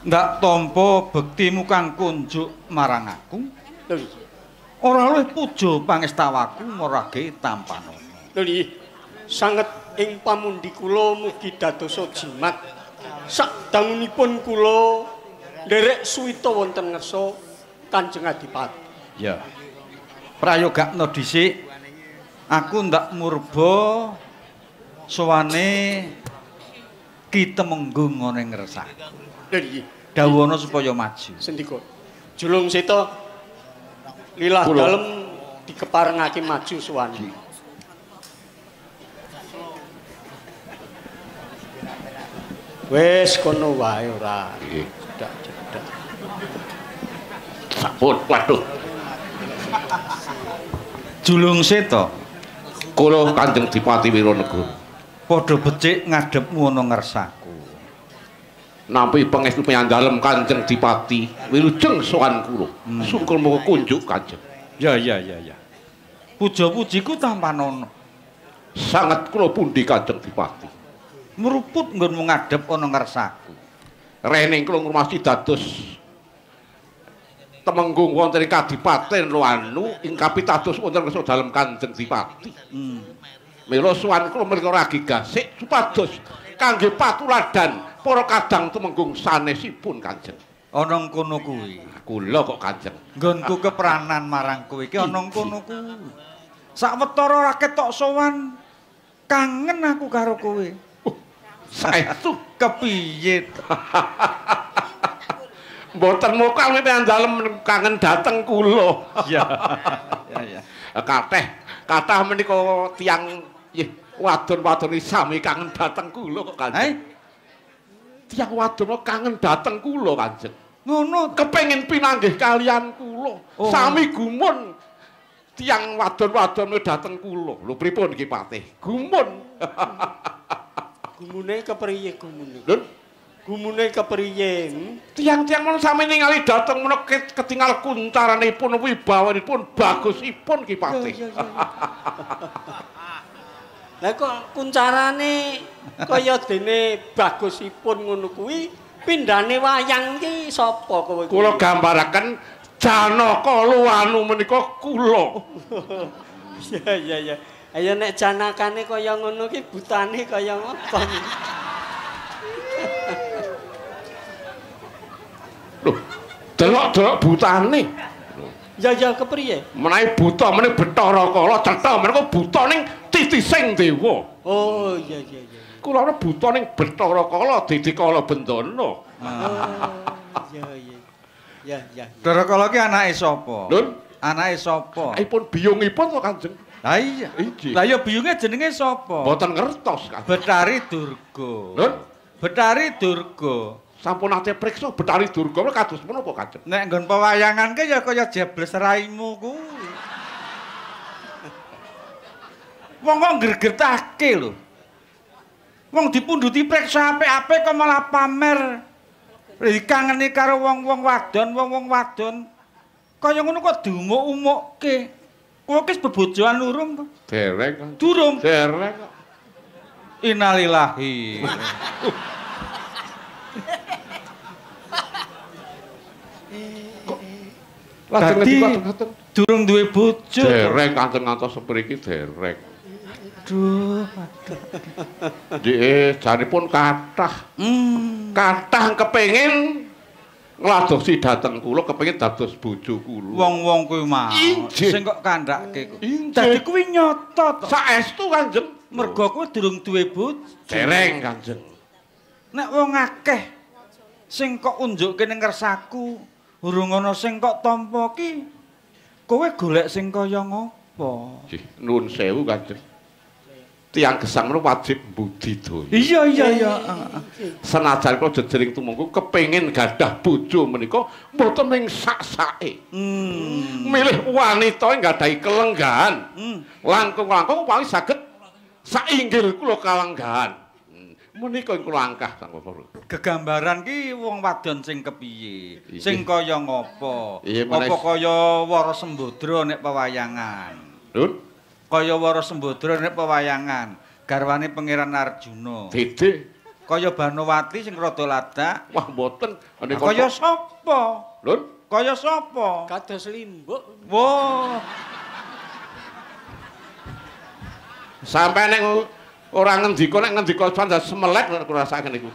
Ndak tampa bektimu kang kunjuk marang aku. Lho iya. Ora luwih puja pangestawaku marage tampanana. Lho iya. Sanget ing pamundi kula mugi dadosa jimat. Sakdangunipun kula nderek suwita wonten ngersa Kanjeng Adipati. Ya. Prayogakna dhisik aku ndak murba sowane Ki Temenggung ana ing ngersaku. Lho iya. Dawana supaya maju. Sendika. Julung seta lilah dalem dikeparengake maju suwani. Wes kono wae ora. Cedak-cedak. Sampun, waduh. Julung seta Kula Kanjeng Dipati Wiranegara. padha becik ngadhepmu ana ngersaku. Nampi pangestu panyandalem Kanjeng Dipati wilujeng sowan kula. Sungkul muga kunjuk Kanjeng. Ya. Puja-pujiku tampanana. Sanget kula pundi Kanjeng Dipati. Meruput nggonmu ngadhep ana ngersaku. Rening kula ngurmasi dados Temenggung wonten ing Kadipaten Loanu ing kapitados wonten ngersa dalem Kanjeng Dipati. Mila sowan kula menika ragi gasik supados kangge patuladan para kadang Temenggung sanesipun Kanjeng. Ana kono kuwi. Kula kok Kanjeng. Nggonku kepranan marang kowe iki ana kono kuwi. Sawetara ora ketok sowan. Kangen aku karo kowe. Saestu Kepiye? mboten mokal menawi dalem kangen dateng kula. Ya. Kathah menika tiyang wadon-wadon sami kangen dateng kula kok Kanjeng. Tiyang wadon kangen dateng kula Kanjeng. Ngono Kepengin pinanggih kalian kula. Sami gumun tiyang wadon-wadon dateng kula. Lho pripun iki Patih? Gumun. Gumune kepriye gumune? Lho Gumune kepriye? tiang-tiang men sami ningali dateng menika ketingal kuncaranipun wibawanipun bagusipun Ki Patih. Lah kok kuncarane kaya dene bagusipun ngono kuwi pindhane wayang iki sapa kowe? Kula gambaraken Janaka Loanu menika kula. Ya. Ayo nek janakane kaya ngono ki butane kaya ngopo? Loh, delok-delok butane. Ya kepriye? Menawi buta meneh Bathara Kala cetha menika buta ning titising dewa. Oh, iya. Kula ora buta ning Bathara Kala Didi Kala Bendana. Ya. Bathara Kala ki anake sapa? Lho, Anake sapa? aipun biyungipun to Kanjeng. Lah iya. Lah ya biyunge jenenge sapa? Mboten ngertos Kanjeng. Betari Durga. Lho, Betari Durga. sampun ate priksa Betari Durga kados menapa Kanjeng? Nek nggon pewayangan ke ya kaya jebles raimu kuwi. Wong kok nggergetake lho. Wong dipunduti priksa apik-apik kok malah pamer. Dikangeni karo wong-wong wadon. Kaya ngono kok diumuk-umukke. Kowe wis bebojoan urung to? Dereng Kanjeng. Durung. Dereng kok. Innalillahi. Dadi durung duwe bojo. Dereng Kanjeng ngantos sepriki dereng. Aduh. Dik janipun kathah. Kathah kepengin ngladosi dhateng kula kepengin dados bojo kula. Wong-wong kuwi mau sing kok kandhake kuwi. Dadi kuwi nyata to. Saestu Kanjeng. Mergo kuwi durung duwe bojo. Dereng Kanjeng. Nek wong akeh sing kok unjukke ning ngersaku, urung ana sing kok tampa ki. Kowe golek sing kaya ngopo? Nggih, nuwun sewu Kanjeng. Tiang gesang menika wajib budidaya. Iya. Senajan kula jejering tumenggung kepengin gadah bojo menika mboten ning sak-sake. Milih wanita nggadahi kelenggahan. Langkung-langkung paling saged sainggil kula kalenggahan. Menika kula angkah Sang Bapak. Gegambaran ki wong wadon sing kepiye? Sing kaya ngopo? Iya, Apa kaya Wara Sembadra nek pewayangan? Lho, Kaya Wara Sembadra nek pewayangan. garwane Pangeran Arjuna. Dede. Kaya Banowati sing rada ladak. Wah, mboten. Kaya sapa? Lur, kaya sapa? Kados Limbuk. Wah. Sampai nek ora ngendika nek ngendika Sanda Semelek ngrasakake niku.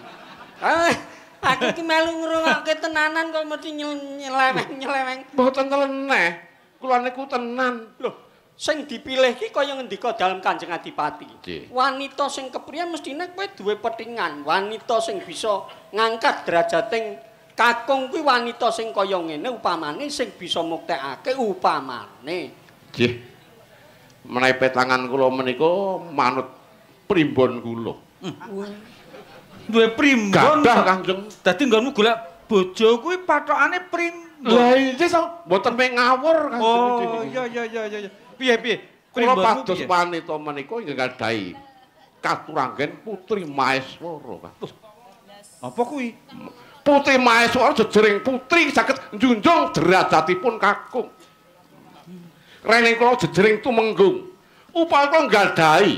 Aku ki melu ngrungokke tenanan kok mesti nyeleweng. Mboten teleneh. Kula niku tenan. Lho, sing dipilih ki kaya ngendika dalem Kanjeng Adipati. Wanita sing kepriye mestine kowe duwe petingan. Wanita sing bisa ngangkat derajating kakung kuwi wanita sing kaya ngene upamane sing bisa muktekake upamane. Nggih. Menawi petangan kula menika manut primbon kula. Duwe primbon. Gadah Kanjeng. Dadi nggonmu golek bojo kuwi pathokane primbon. Lah iya mboten mek ngawur Kanjeng. Oh iya. Piye? Kula pados wanita menika inggih gadahi katuranggen Putri Maeswara, Pak. Apa kuwi? Putri Maeswara jejering putri saged njunjung derajatipun kakung. Rene kula jejering tumenggung. Upaya kula gadahi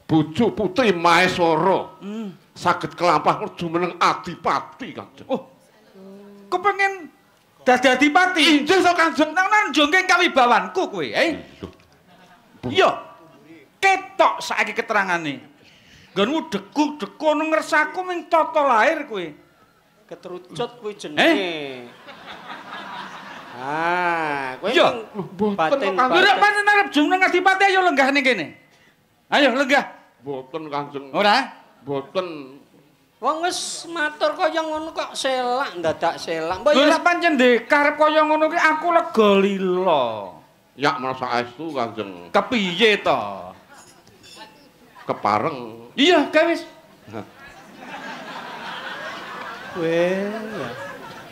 bojo Putri Maeswara. Saged kelampah jumeneng adipati, Kanjeng. Oh. Kepengin dadi adipati? Inggih to, Kanjeng. Nang njungking kawibawanku kowe, Iya. Ketok saiki keterangane. Nggonmu deku-deku ana ngersaku ming tata lahir kowe. Ketrucut kuwi jenenge. Kowe batin. Ora pancen arep jumeneng adipati ayo lenggah ning kene. Ayo lenggah. Mboten, Kanjeng. Ora? Mboten. Wong wis matur kaya ngono kok selak ndadak selak. Mbok ya pancen ndek karep kaya ngono ki aku lega lila. Ya merasa saestu Kanjeng. Kepiye to? Kepareng. Iya, wis.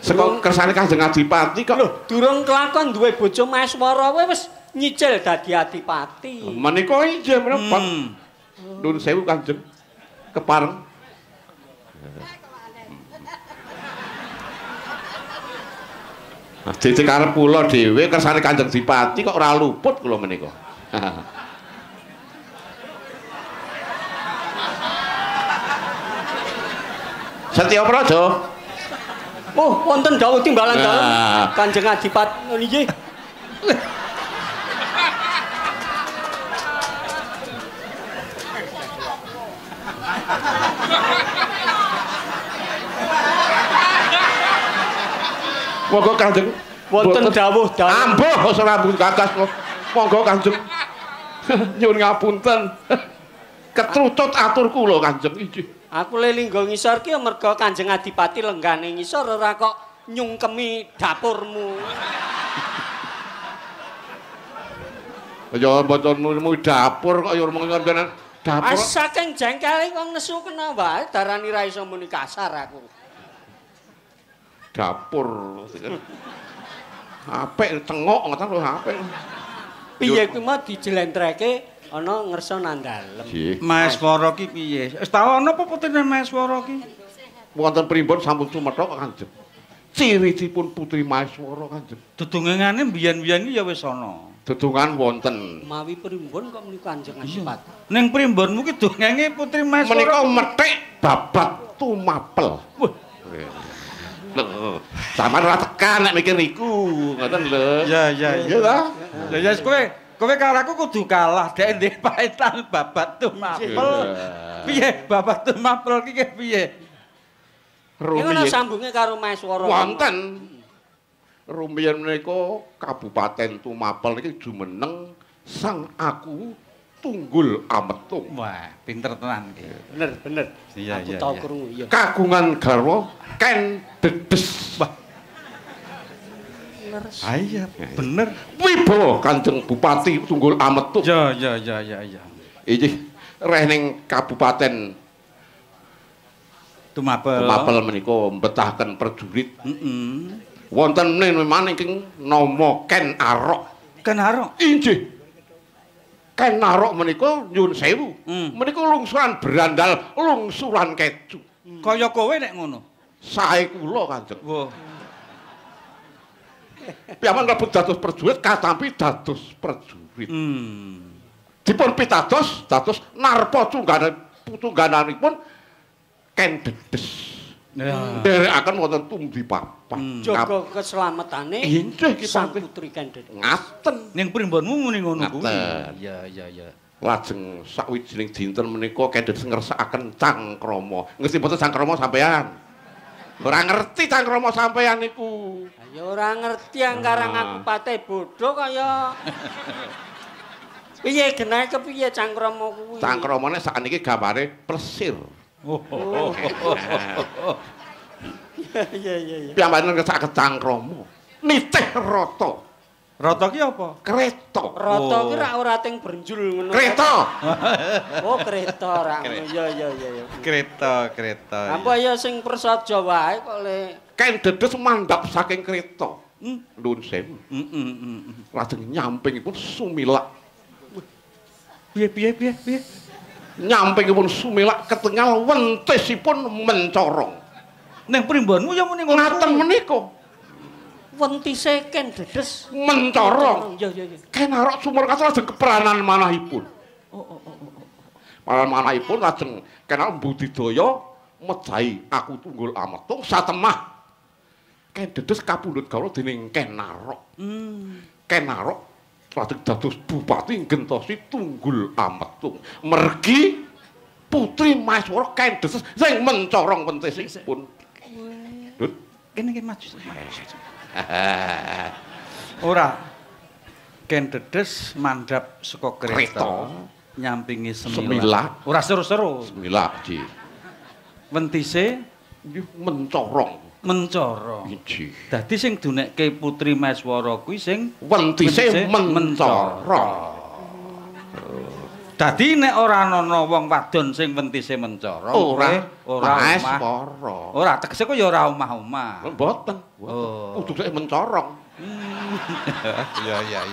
Saka kersane Kanjeng Adipati kok. Lho, durung kelakon duwe bojo Maeswara kowe wis nyicil dadi adipati. Menika inggih menapa? Nuwun sewu Kanjeng. Kepareng. Dadi karep kula dhewe kersane Kanjeng Adipati kok ora luput kula menika. Setya Praja. Oh, wonten dawuh timbalan dalem Kanjeng Adipati nggih. Monggo Kanjeng. Wonten dawuh dalem. Ambuh basa rambut kakas. Monggo Kanjeng. Nyuwun ngapunten. Ketrucut atur kula Kanjeng inggih. Aku lelinggo ngisor ki merga Kanjeng Adipati lenggane ngisor ora kok nyungkemi dapurmu. Ya botenmu dapur kok ya rumangsa dapur. Saking jengkele wong nesu kena wae darani ra iso muni kasar aku. Dapur. Apik tengok ngoten lho apik. Piye kuwi mau dijelentreke ana ngersa nang dalem. Maeswara ki piye? Wis tau ana apa putrine Maeswara ki? Wonten primbon sampun sumetha kok Kanjeng. Ciritipun Putri Maeswara Kanjeng. Dedungengane mbiyen-mbiyen ki ya wis ana. Dedungan wonten. Mawi primbon kok menika Kanjeng Adipati. Ning primbonmu ki dongenge Putri Maeswara. Menika methik babat tumapel. Wah. Sampeyan ora tekan nek mikir niku, ngoten lho. Ya. Iya ta? Ya kowe kalaku kudu kalah dek ndek paetan babat tumapel. Piye babat tumapel ki piye? Iku ana sambunge karo Maeswara. Wonten. Rumiyin menika Kabupaten Tumapel niki jumeneng Sang Aku Tunggul Ametung. Wah, pinter tenan iki. Bener. Iya. Aku tau krungu iya. Kagungan garwa Ken Dedes. Wah. Iya, bener. Wibawa Kanjeng Bupati Tunggul Ametung. Ya. Inggih reh ning Kabupaten Tumapel menika mbetahaken prajurit. Wonten meneh ing nama Ken Arok. Ken Arok? Inggih. Ken Arok menika nyuwun sewu. Menika lungsuran berandal, lungsuran kecu. Kaya kowe nek ngono. Sae kula Kanjeng. Wah. Piyambak mlebu dados prajurit katampi dados prajurit. dipun pitados dados narpa tunggananipun Ken Dedes. Nderekaken wonten tumdi papan. Jaga keselamatane sang putri Ken Dedes. Ngaten. Ning primbonmu muni ngono kuwi. Iya. Lajeng sawijining dinten menika Ken Dedes ngersakaken cangkrama. Ngerti boten cangkrama sampean? Ora ngerti cangkrama sampean niku. Ya ora ngerti angkarang aku pate bodho kaya. Piye genahe kepiye cangkrama kuwi? Cangkramane sakniki gambare plesir. Iya. Piyambakipun ngersakaken cangkrama. Nitih rata. Rata ki apa? Kereta. Rata ki ora ting brenjul ngono. Kereta. Oh, kereta ra. Iya. Kereta. Apa ya sing prasaja wae kok le Ken Dedes mandhap saking kereta. Nuwun sewu. Lajeng nyampingipun sumilak. Piye? Nyampingipun sumilak ketingal wentisipun mencorong. Ning primbonmu ya muni ngono. Ngaten menika. wentise Ken Dedes mencorong. Iya. Ken Arok Sumur Kaso lajeng keperanan manahipun. Peranan manahipun lajeng Ken Arok budidaya mejahi aku tunggul ametung satemah. Ken Dedes kapundhut kawula dening Ken Arok. Ken Arok lajeng dados bupati gentosi tunggul ametung. Mergi Putri Maeswara Ken Dedes sing mencorong wentisipun. Dut, kene iki maju. Ora. Ken Dedes mandhap saka kereta nyampingi semila. Ora seru-seru. Semila, Ji. Wentise mencorong. Iji. Dadi sing dunekke Putri Maeswara kuwi sing wentise mencorong. Dadi nek ora ana wong wadon sing wentise mencorong, ora Maeswara. Ora tegese kok ya ora omah-omah. Mboten. Kudu sik mencorong. Iya.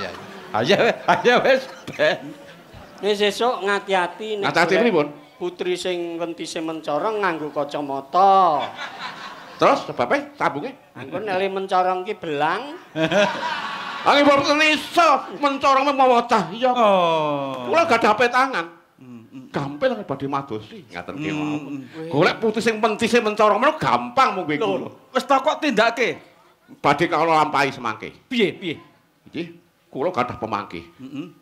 Ayo wis ben. Wis sesuk ngati-ati nek ngati-ati pripun? Putri sing wentise mencorong nganggo kacamata. Terus sebabe sabunge? Engko nek mencorong ki belang. Angin boten iso mencorong mawa cahya. Kula gadah petangan. Gampil nek badhe madosi ngaten kemawon. Golek putih sing pentise mencorong menawa gampang mung kula. Wis tak kok tindake. Badhe kala lampahi semangke. Piye? Iki kula gadah pemangke.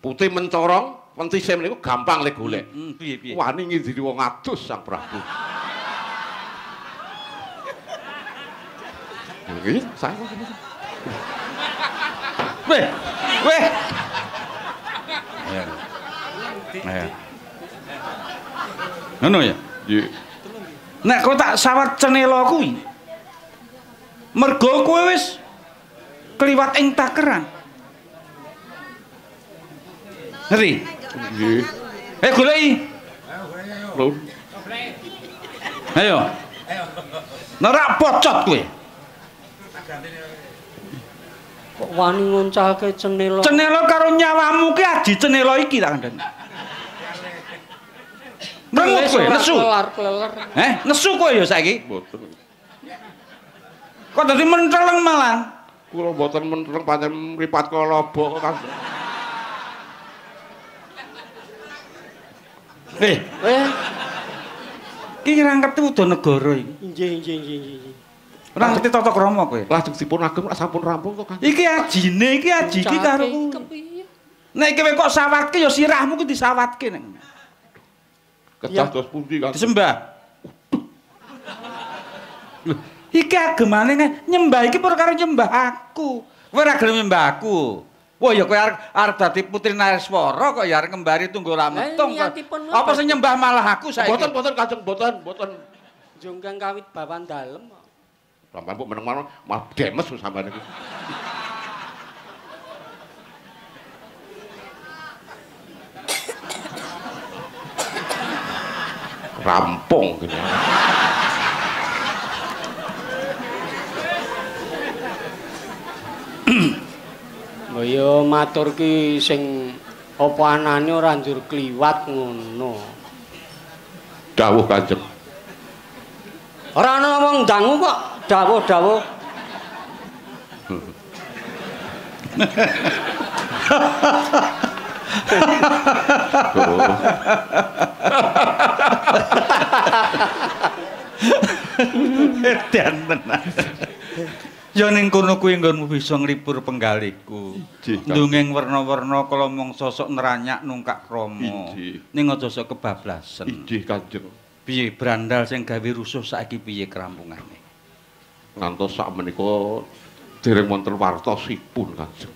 Putih mencorong pentise meniku gampang le golek. Piye? Wani ngidini wong adus Sang Prabu. Iki saya Weh. Ngono ya? Nggih. Nek kowe tak sawat cenela kuwi. Mergo kowe wis kliwat ing takeran. Ngerti? Nggih. Goleki. Lho. Ayo. Nerak pocot kowe. Kok wani ngoncalke cenela. Cenela karo nyawamu ki aji cenela iki tak kandhani. Mengut kowe nesu. Kelar-kelar. Nesu kowe ya saiki? Mboten. Kok dadi menteleng malah? Kula mboten menteleng pancen mripat kala lobo kok. Iki ora ngerti Udanegara iki. Nggih. Ora ngerti tata krama kowe. Lajeng dipun agem sampun rampung to, Kang. Iki aji iki karo kepiye? Nek kowe kok sawatke ya sirahmu ki disawatke nek. Kedah dos pundi, Kang? Disembah. Lho, iki agemane nyembah iki perkara nyembah aku. Kowe ora gelem nyembah aku. Wah ya kowe arep dadi Putri Maeswara kok ya arep ngembari Tunggul Ametung. Apa sing nyembah malah aku saiki? Mboten Kanjeng, mboten. Jongkang kawit bawan dalem. Sampeyan kok meneng-meneng malah demes sampeyan iki. Rampung gini. Oh ya matur ki sing apa anane ora njur kliwat ngono. Dawuh Kanjeng. Ora ana wong dangu kok dawuh-dawuh. Edan tenan. Ya ning kono kuwi nggonmu bisa nglipur penggalihku. Ndunging werna-werna kala mangsa sok neranyak nungkak krama. Ning aja sok kebablasen. Inggih, Kanjeng. Piye brandal sing gawe rusuh saiki piye kerampungane? Ngantos sak menika dereng wonten wartosipun, Kanjeng.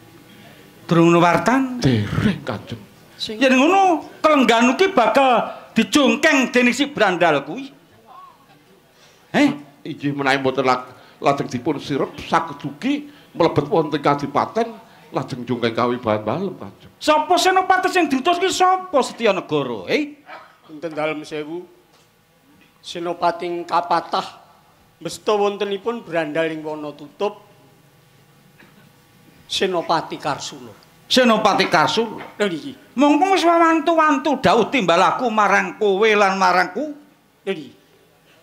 Durung wartan? Dereng, Kanjeng. Yen ngono, kelenggan iki bakal dijongkeng dening si brandal kuwi. Inggih menawi mboten lajeng dipun sirep saged ugi mlebet wonten kadipaten lajeng jongkeng kawibahan balem, Kanjeng. Sapa senopati sing diutus ki sapa Setyanegara? Wonten dalem sewu senopati kapatah mesta wontenipun brandaling wana tutup Senopati Karsula. Senopati Karsula. Lha niki. Mongko wis wantu-wantu dawuh timbalaku marang kowe lan marangku. Lha niki.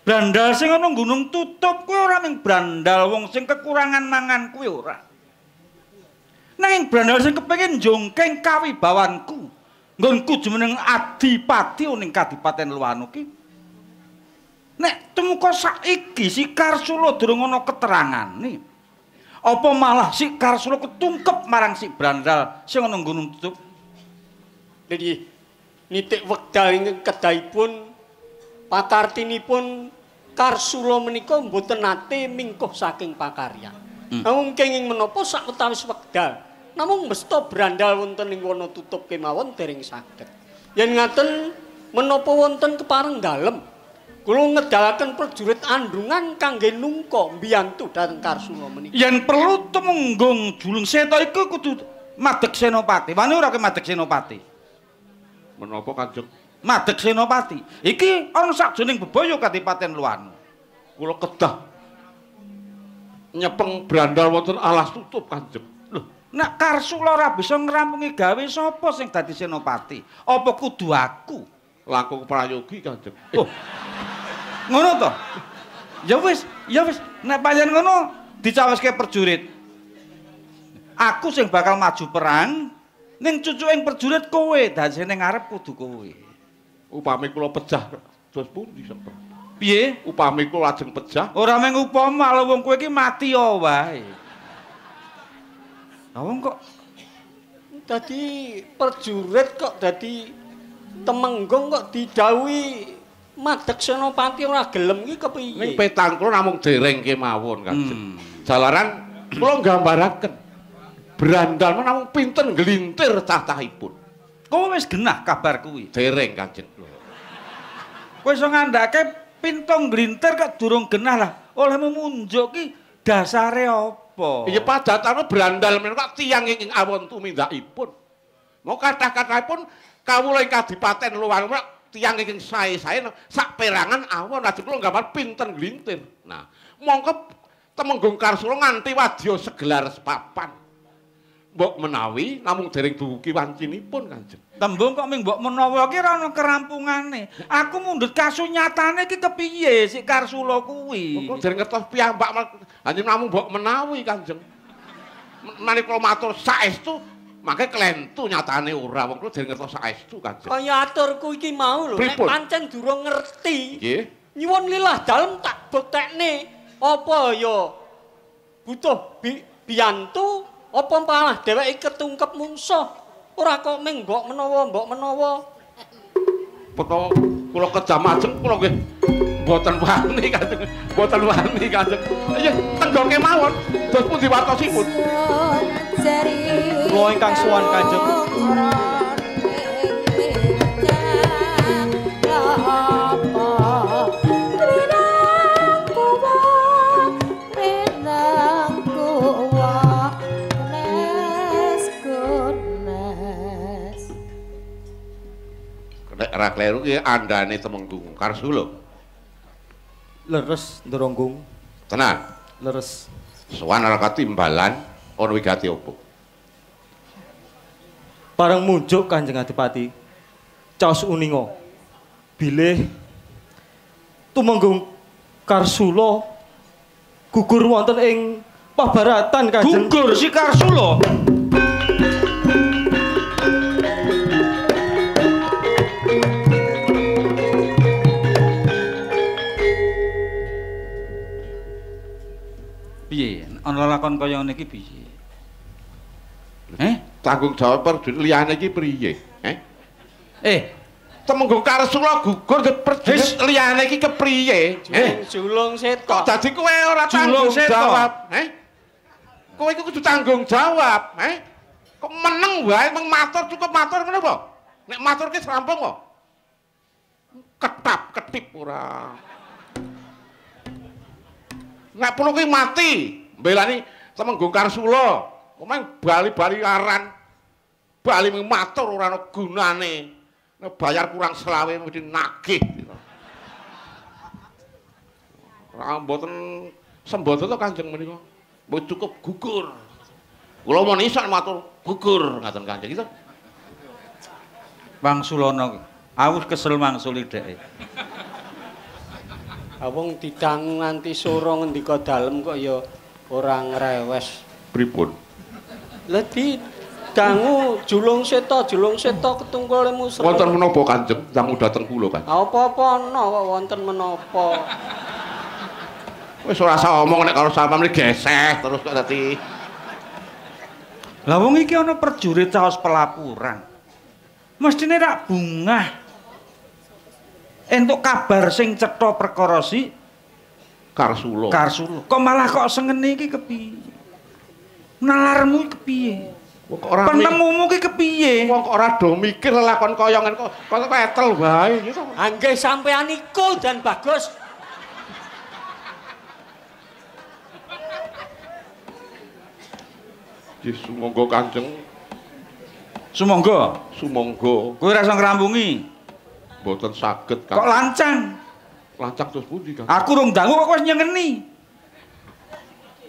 Brandal sing ana gunung tutup kuwi ora mung brandal wong sing kekurangan mangan kuwi ora. Nanging brandal sing kepengin njongkeng kawibawanku. Nggonku jumeneng adipati ning Kadipaten Luwanu ki. Nek temuka saiki si Karsula durung ana keterangane. Apa malah si Karsula ketungkep marang si brandal sing ana gunung tutup. Jadi nitik wekdal ingkang kedahipun pakartinipun Karsula menika mboten nate mingkuh saking pakaryan. Namung kenging menapa sawetawis wekdal namung mesta brandal wonten ing wana tutup kemawon dereng saged. Yen ngaten menapa wonten keparenggalem kula ngedalaken prajurit andungan kangge nungka mbiyantu dhateng Karsula menika. Yen perlu tumenggung julung seta iku kudu madeg senopati. Wani ora ke madeg senopati? Menapa, Kanjeng? Madeg senopati. Iki ana sakjroning bebaya Kadipaten Luwanu. Kula kedah nyepeng brandal wonten alas tutup, Kanjeng. Lho, nek Karsula ora bisa ngrampungi gawe sapa sing dadi senopati? Apa kudu aku? Langkung prayogi, Kanjeng. Oh. Ngono to? Ya wis, nek pancen ngono dicaweske prajurit. Aku sing bakal maju perang, ning cucuking prajurit kowe, dadi ning ngarep kudu kowe. Upami kula pejah dos pundi, Semper? Piye? Upami kula lajeng pejah, ora mung upama lho wong kowe iki mati wae. Lah wong kok dadi prajurit kok dadi temenggung kok didhawuhi madeg senopati ora gelem iki kepiye? Ning petang kula namung dereng kemawon, Kanjeng. Jalaran kula nggambaraken brandal namung pinten nglintir cacahipun. Kowe wis genah kabar kuwi? Dereng, Kanjeng. Kowe iso ngandhake pintung nglintir kok durung genah lah. Olehmu munjuk ki dasare apa? Iya padatan brandal menika tiyang ing awon tumindakipun. Mau kathah-kathahipun kawula ing Kadipaten Luwanu tiyang ingkang sae-sae sak perangan awon lajeng kula gambar pinten glintir. Nah, mongko temenggung Karsula nganti wadya segelar sepapan. Mbok menawi namung dereng dugi wancinipun, Kanjeng. Tembung kok ming mbok menawa ki ora ana kerampungane. Aku mundhut kasunyatane iki kepiye si Karsula kuwi? Kok dereng ngertos piyambak hanya namung mbok menawi, Kanjeng. Menika matur saestu mangke klentu nyatane ora wong kula dereng ngertos saestu, Kanjeng. Kaya aturku iki mau lho nek pancen durung ngerti. Nggih. Nyuwun lilah dalem tak buktekne apa ya butuh biyantu apa malah dheweke ketungkep mungsuh. Ora kok ming mbok menawa. Foto kula kejam ajeng kula nggih mboten wani, Kanjeng. Mboten wani, Kanjeng. Iya, tenggoke mawon. Dos pundi wartosipun? Kula ingkang suwan, Kanjeng. Nek ora kleru ki andane temenggung Karsula. Leres Ndronggung. Tenan. Leres. Sowan ora katimbalan ana wigati apa? Bareng munjuk Kanjeng Adipati. Caos uninga. Bilih tumenggung Karsula gugur wonten ing pabaratan, Kanjeng. Gugur si Karsula. nglakon kaya ngene iki piye? Tanggung jawab Prajurit liyane iki priye? Temenggung Karsula gugur Prajurit liyane iki kepriye? Julung Seta. Kok dadi kowe ora tanggung jawab? Kowe iku kudu tanggung jawab, Kok meneng wae mung matur cukup matur ngono apa? Nek maturke serampung kok. Ketap-ketip ora. Nek perlu kuwi mati, mbelani Temenggung Karsula. Omeng bali-bali aran. Bali matur ora ana gunane. Nek bayar kurang selawe mesti nagih. Ora mboten sembodo to Kanjeng menika. Mbok cukup gugur. Kula mon isan matur gugur ngaten Kanjeng itu. Wangsulana awus kesel mangsuli dheke. Wong didangu nganti sura ngendika dalem kok ya ora ngrewes. Pripun? Lah didangu julung seta ketunggal musra. Wonten menapa Kanjeng dangu dhateng kula kan? Apa-apa ana kok wonten menapa. Wis ora usah omong nek karo sampeyan geseh terus kok dadi. Lah wong iki ana prajurit caos pelapuran. Mestine rak bungah. Entuk kabar sing cetha perkara si Karsula. Kok malah kok sengene iki kepiye? Nalarmu iki kepiye? Kok ora penemumu iki kepiye? Wong kok ora do mikir lelakon kaya ngene kok ketel wae gitu. Anggih sampean iku dan bagus. Sumangga Kanjeng. Sumangga. Kowe ora iso ngrampungi. Mboten saged Kok lancang? Lancang terus pundi, Kang? Aku rung dangu kok wis nyengeni.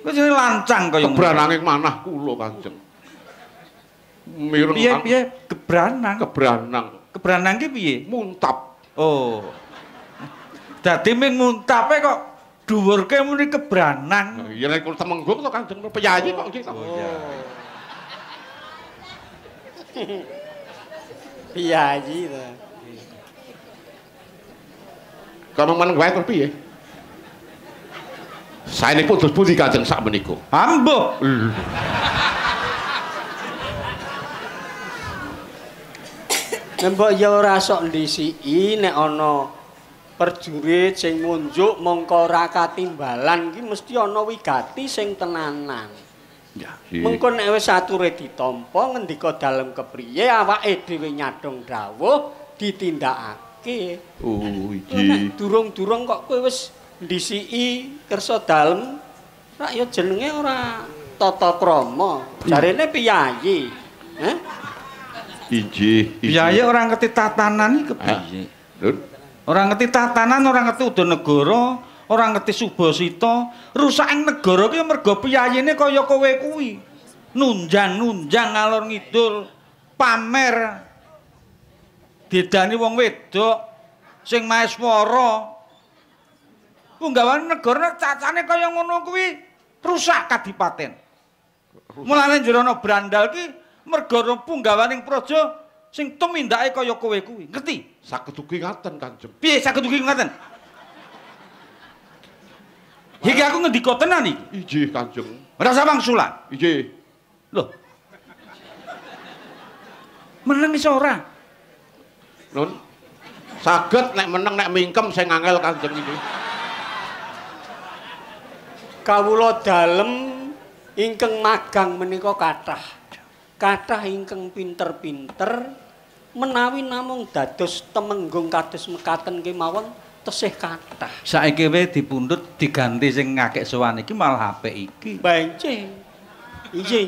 Kok jenenge lancang kaya ngono. Kebrananging manah kula, Kanjeng. Mireng piye gebranang? Gebranang ki piye? Muntap. Oh. Dadi ming muntape kok dhuwurke muni kebranang. Iya nek kula Temenggung to Kanjeng peyayi kok nggih. Oh iya. Piyayi to. Kalau meneng wae terus piye? Saenipun terus pundi Kanjeng sak menika? Ambuh. Nembok ya ora sok ndisiki nek ana prajurit sing munjuk mongko ora katimbalan iki mesti ana wigati sing tenanan. Ya, mengko nek wis ature ditampa ngendika dalem kepriye awake dhewe nyadong dawuh ditindakake. Oh iki. Durung-durung kok kowe wis ndisiki kersa dalem rak ya jenenge ora tata krama. Jarene piyayi. Injih. Piyayi ora ngerti tatanan iki kepiye? Ora ngerti tatanan, ora ngerti udanegara, ora ngerti subasita. Rusakan negara ki mergo piyayine kaya kowe kuwi. Nunjang-nunjang ngalor ngidul, pamer. Didani wong wedok sing maeswara. Punggawane negara cacane kaya ngono kuwi rusak kadipaten. Mulane njero ana brandal ki mergo punggawaning praja sing tumindake kaya kowe kuwi. Ngerti? Saged ugi ngaten Kanjeng. Piye saged ugi ngaten? Iki aku ngendika tenan iki. Injih Kanjeng. Ora usah wangsulan. Injih. Loh. Meneng iso ora? Nun. Saged nek meneng nek mingkem sing angel Kanjeng iki. Kawula dalem ingkang magang menika kathah. Kathah ingkang pinter-pinter menawi namung dados Temenggung kados mekaten kemawon tesih kathah. Saiki wae dipundhut diganti sing ngakek sowan iki malah apik iki. Bancing. Injih.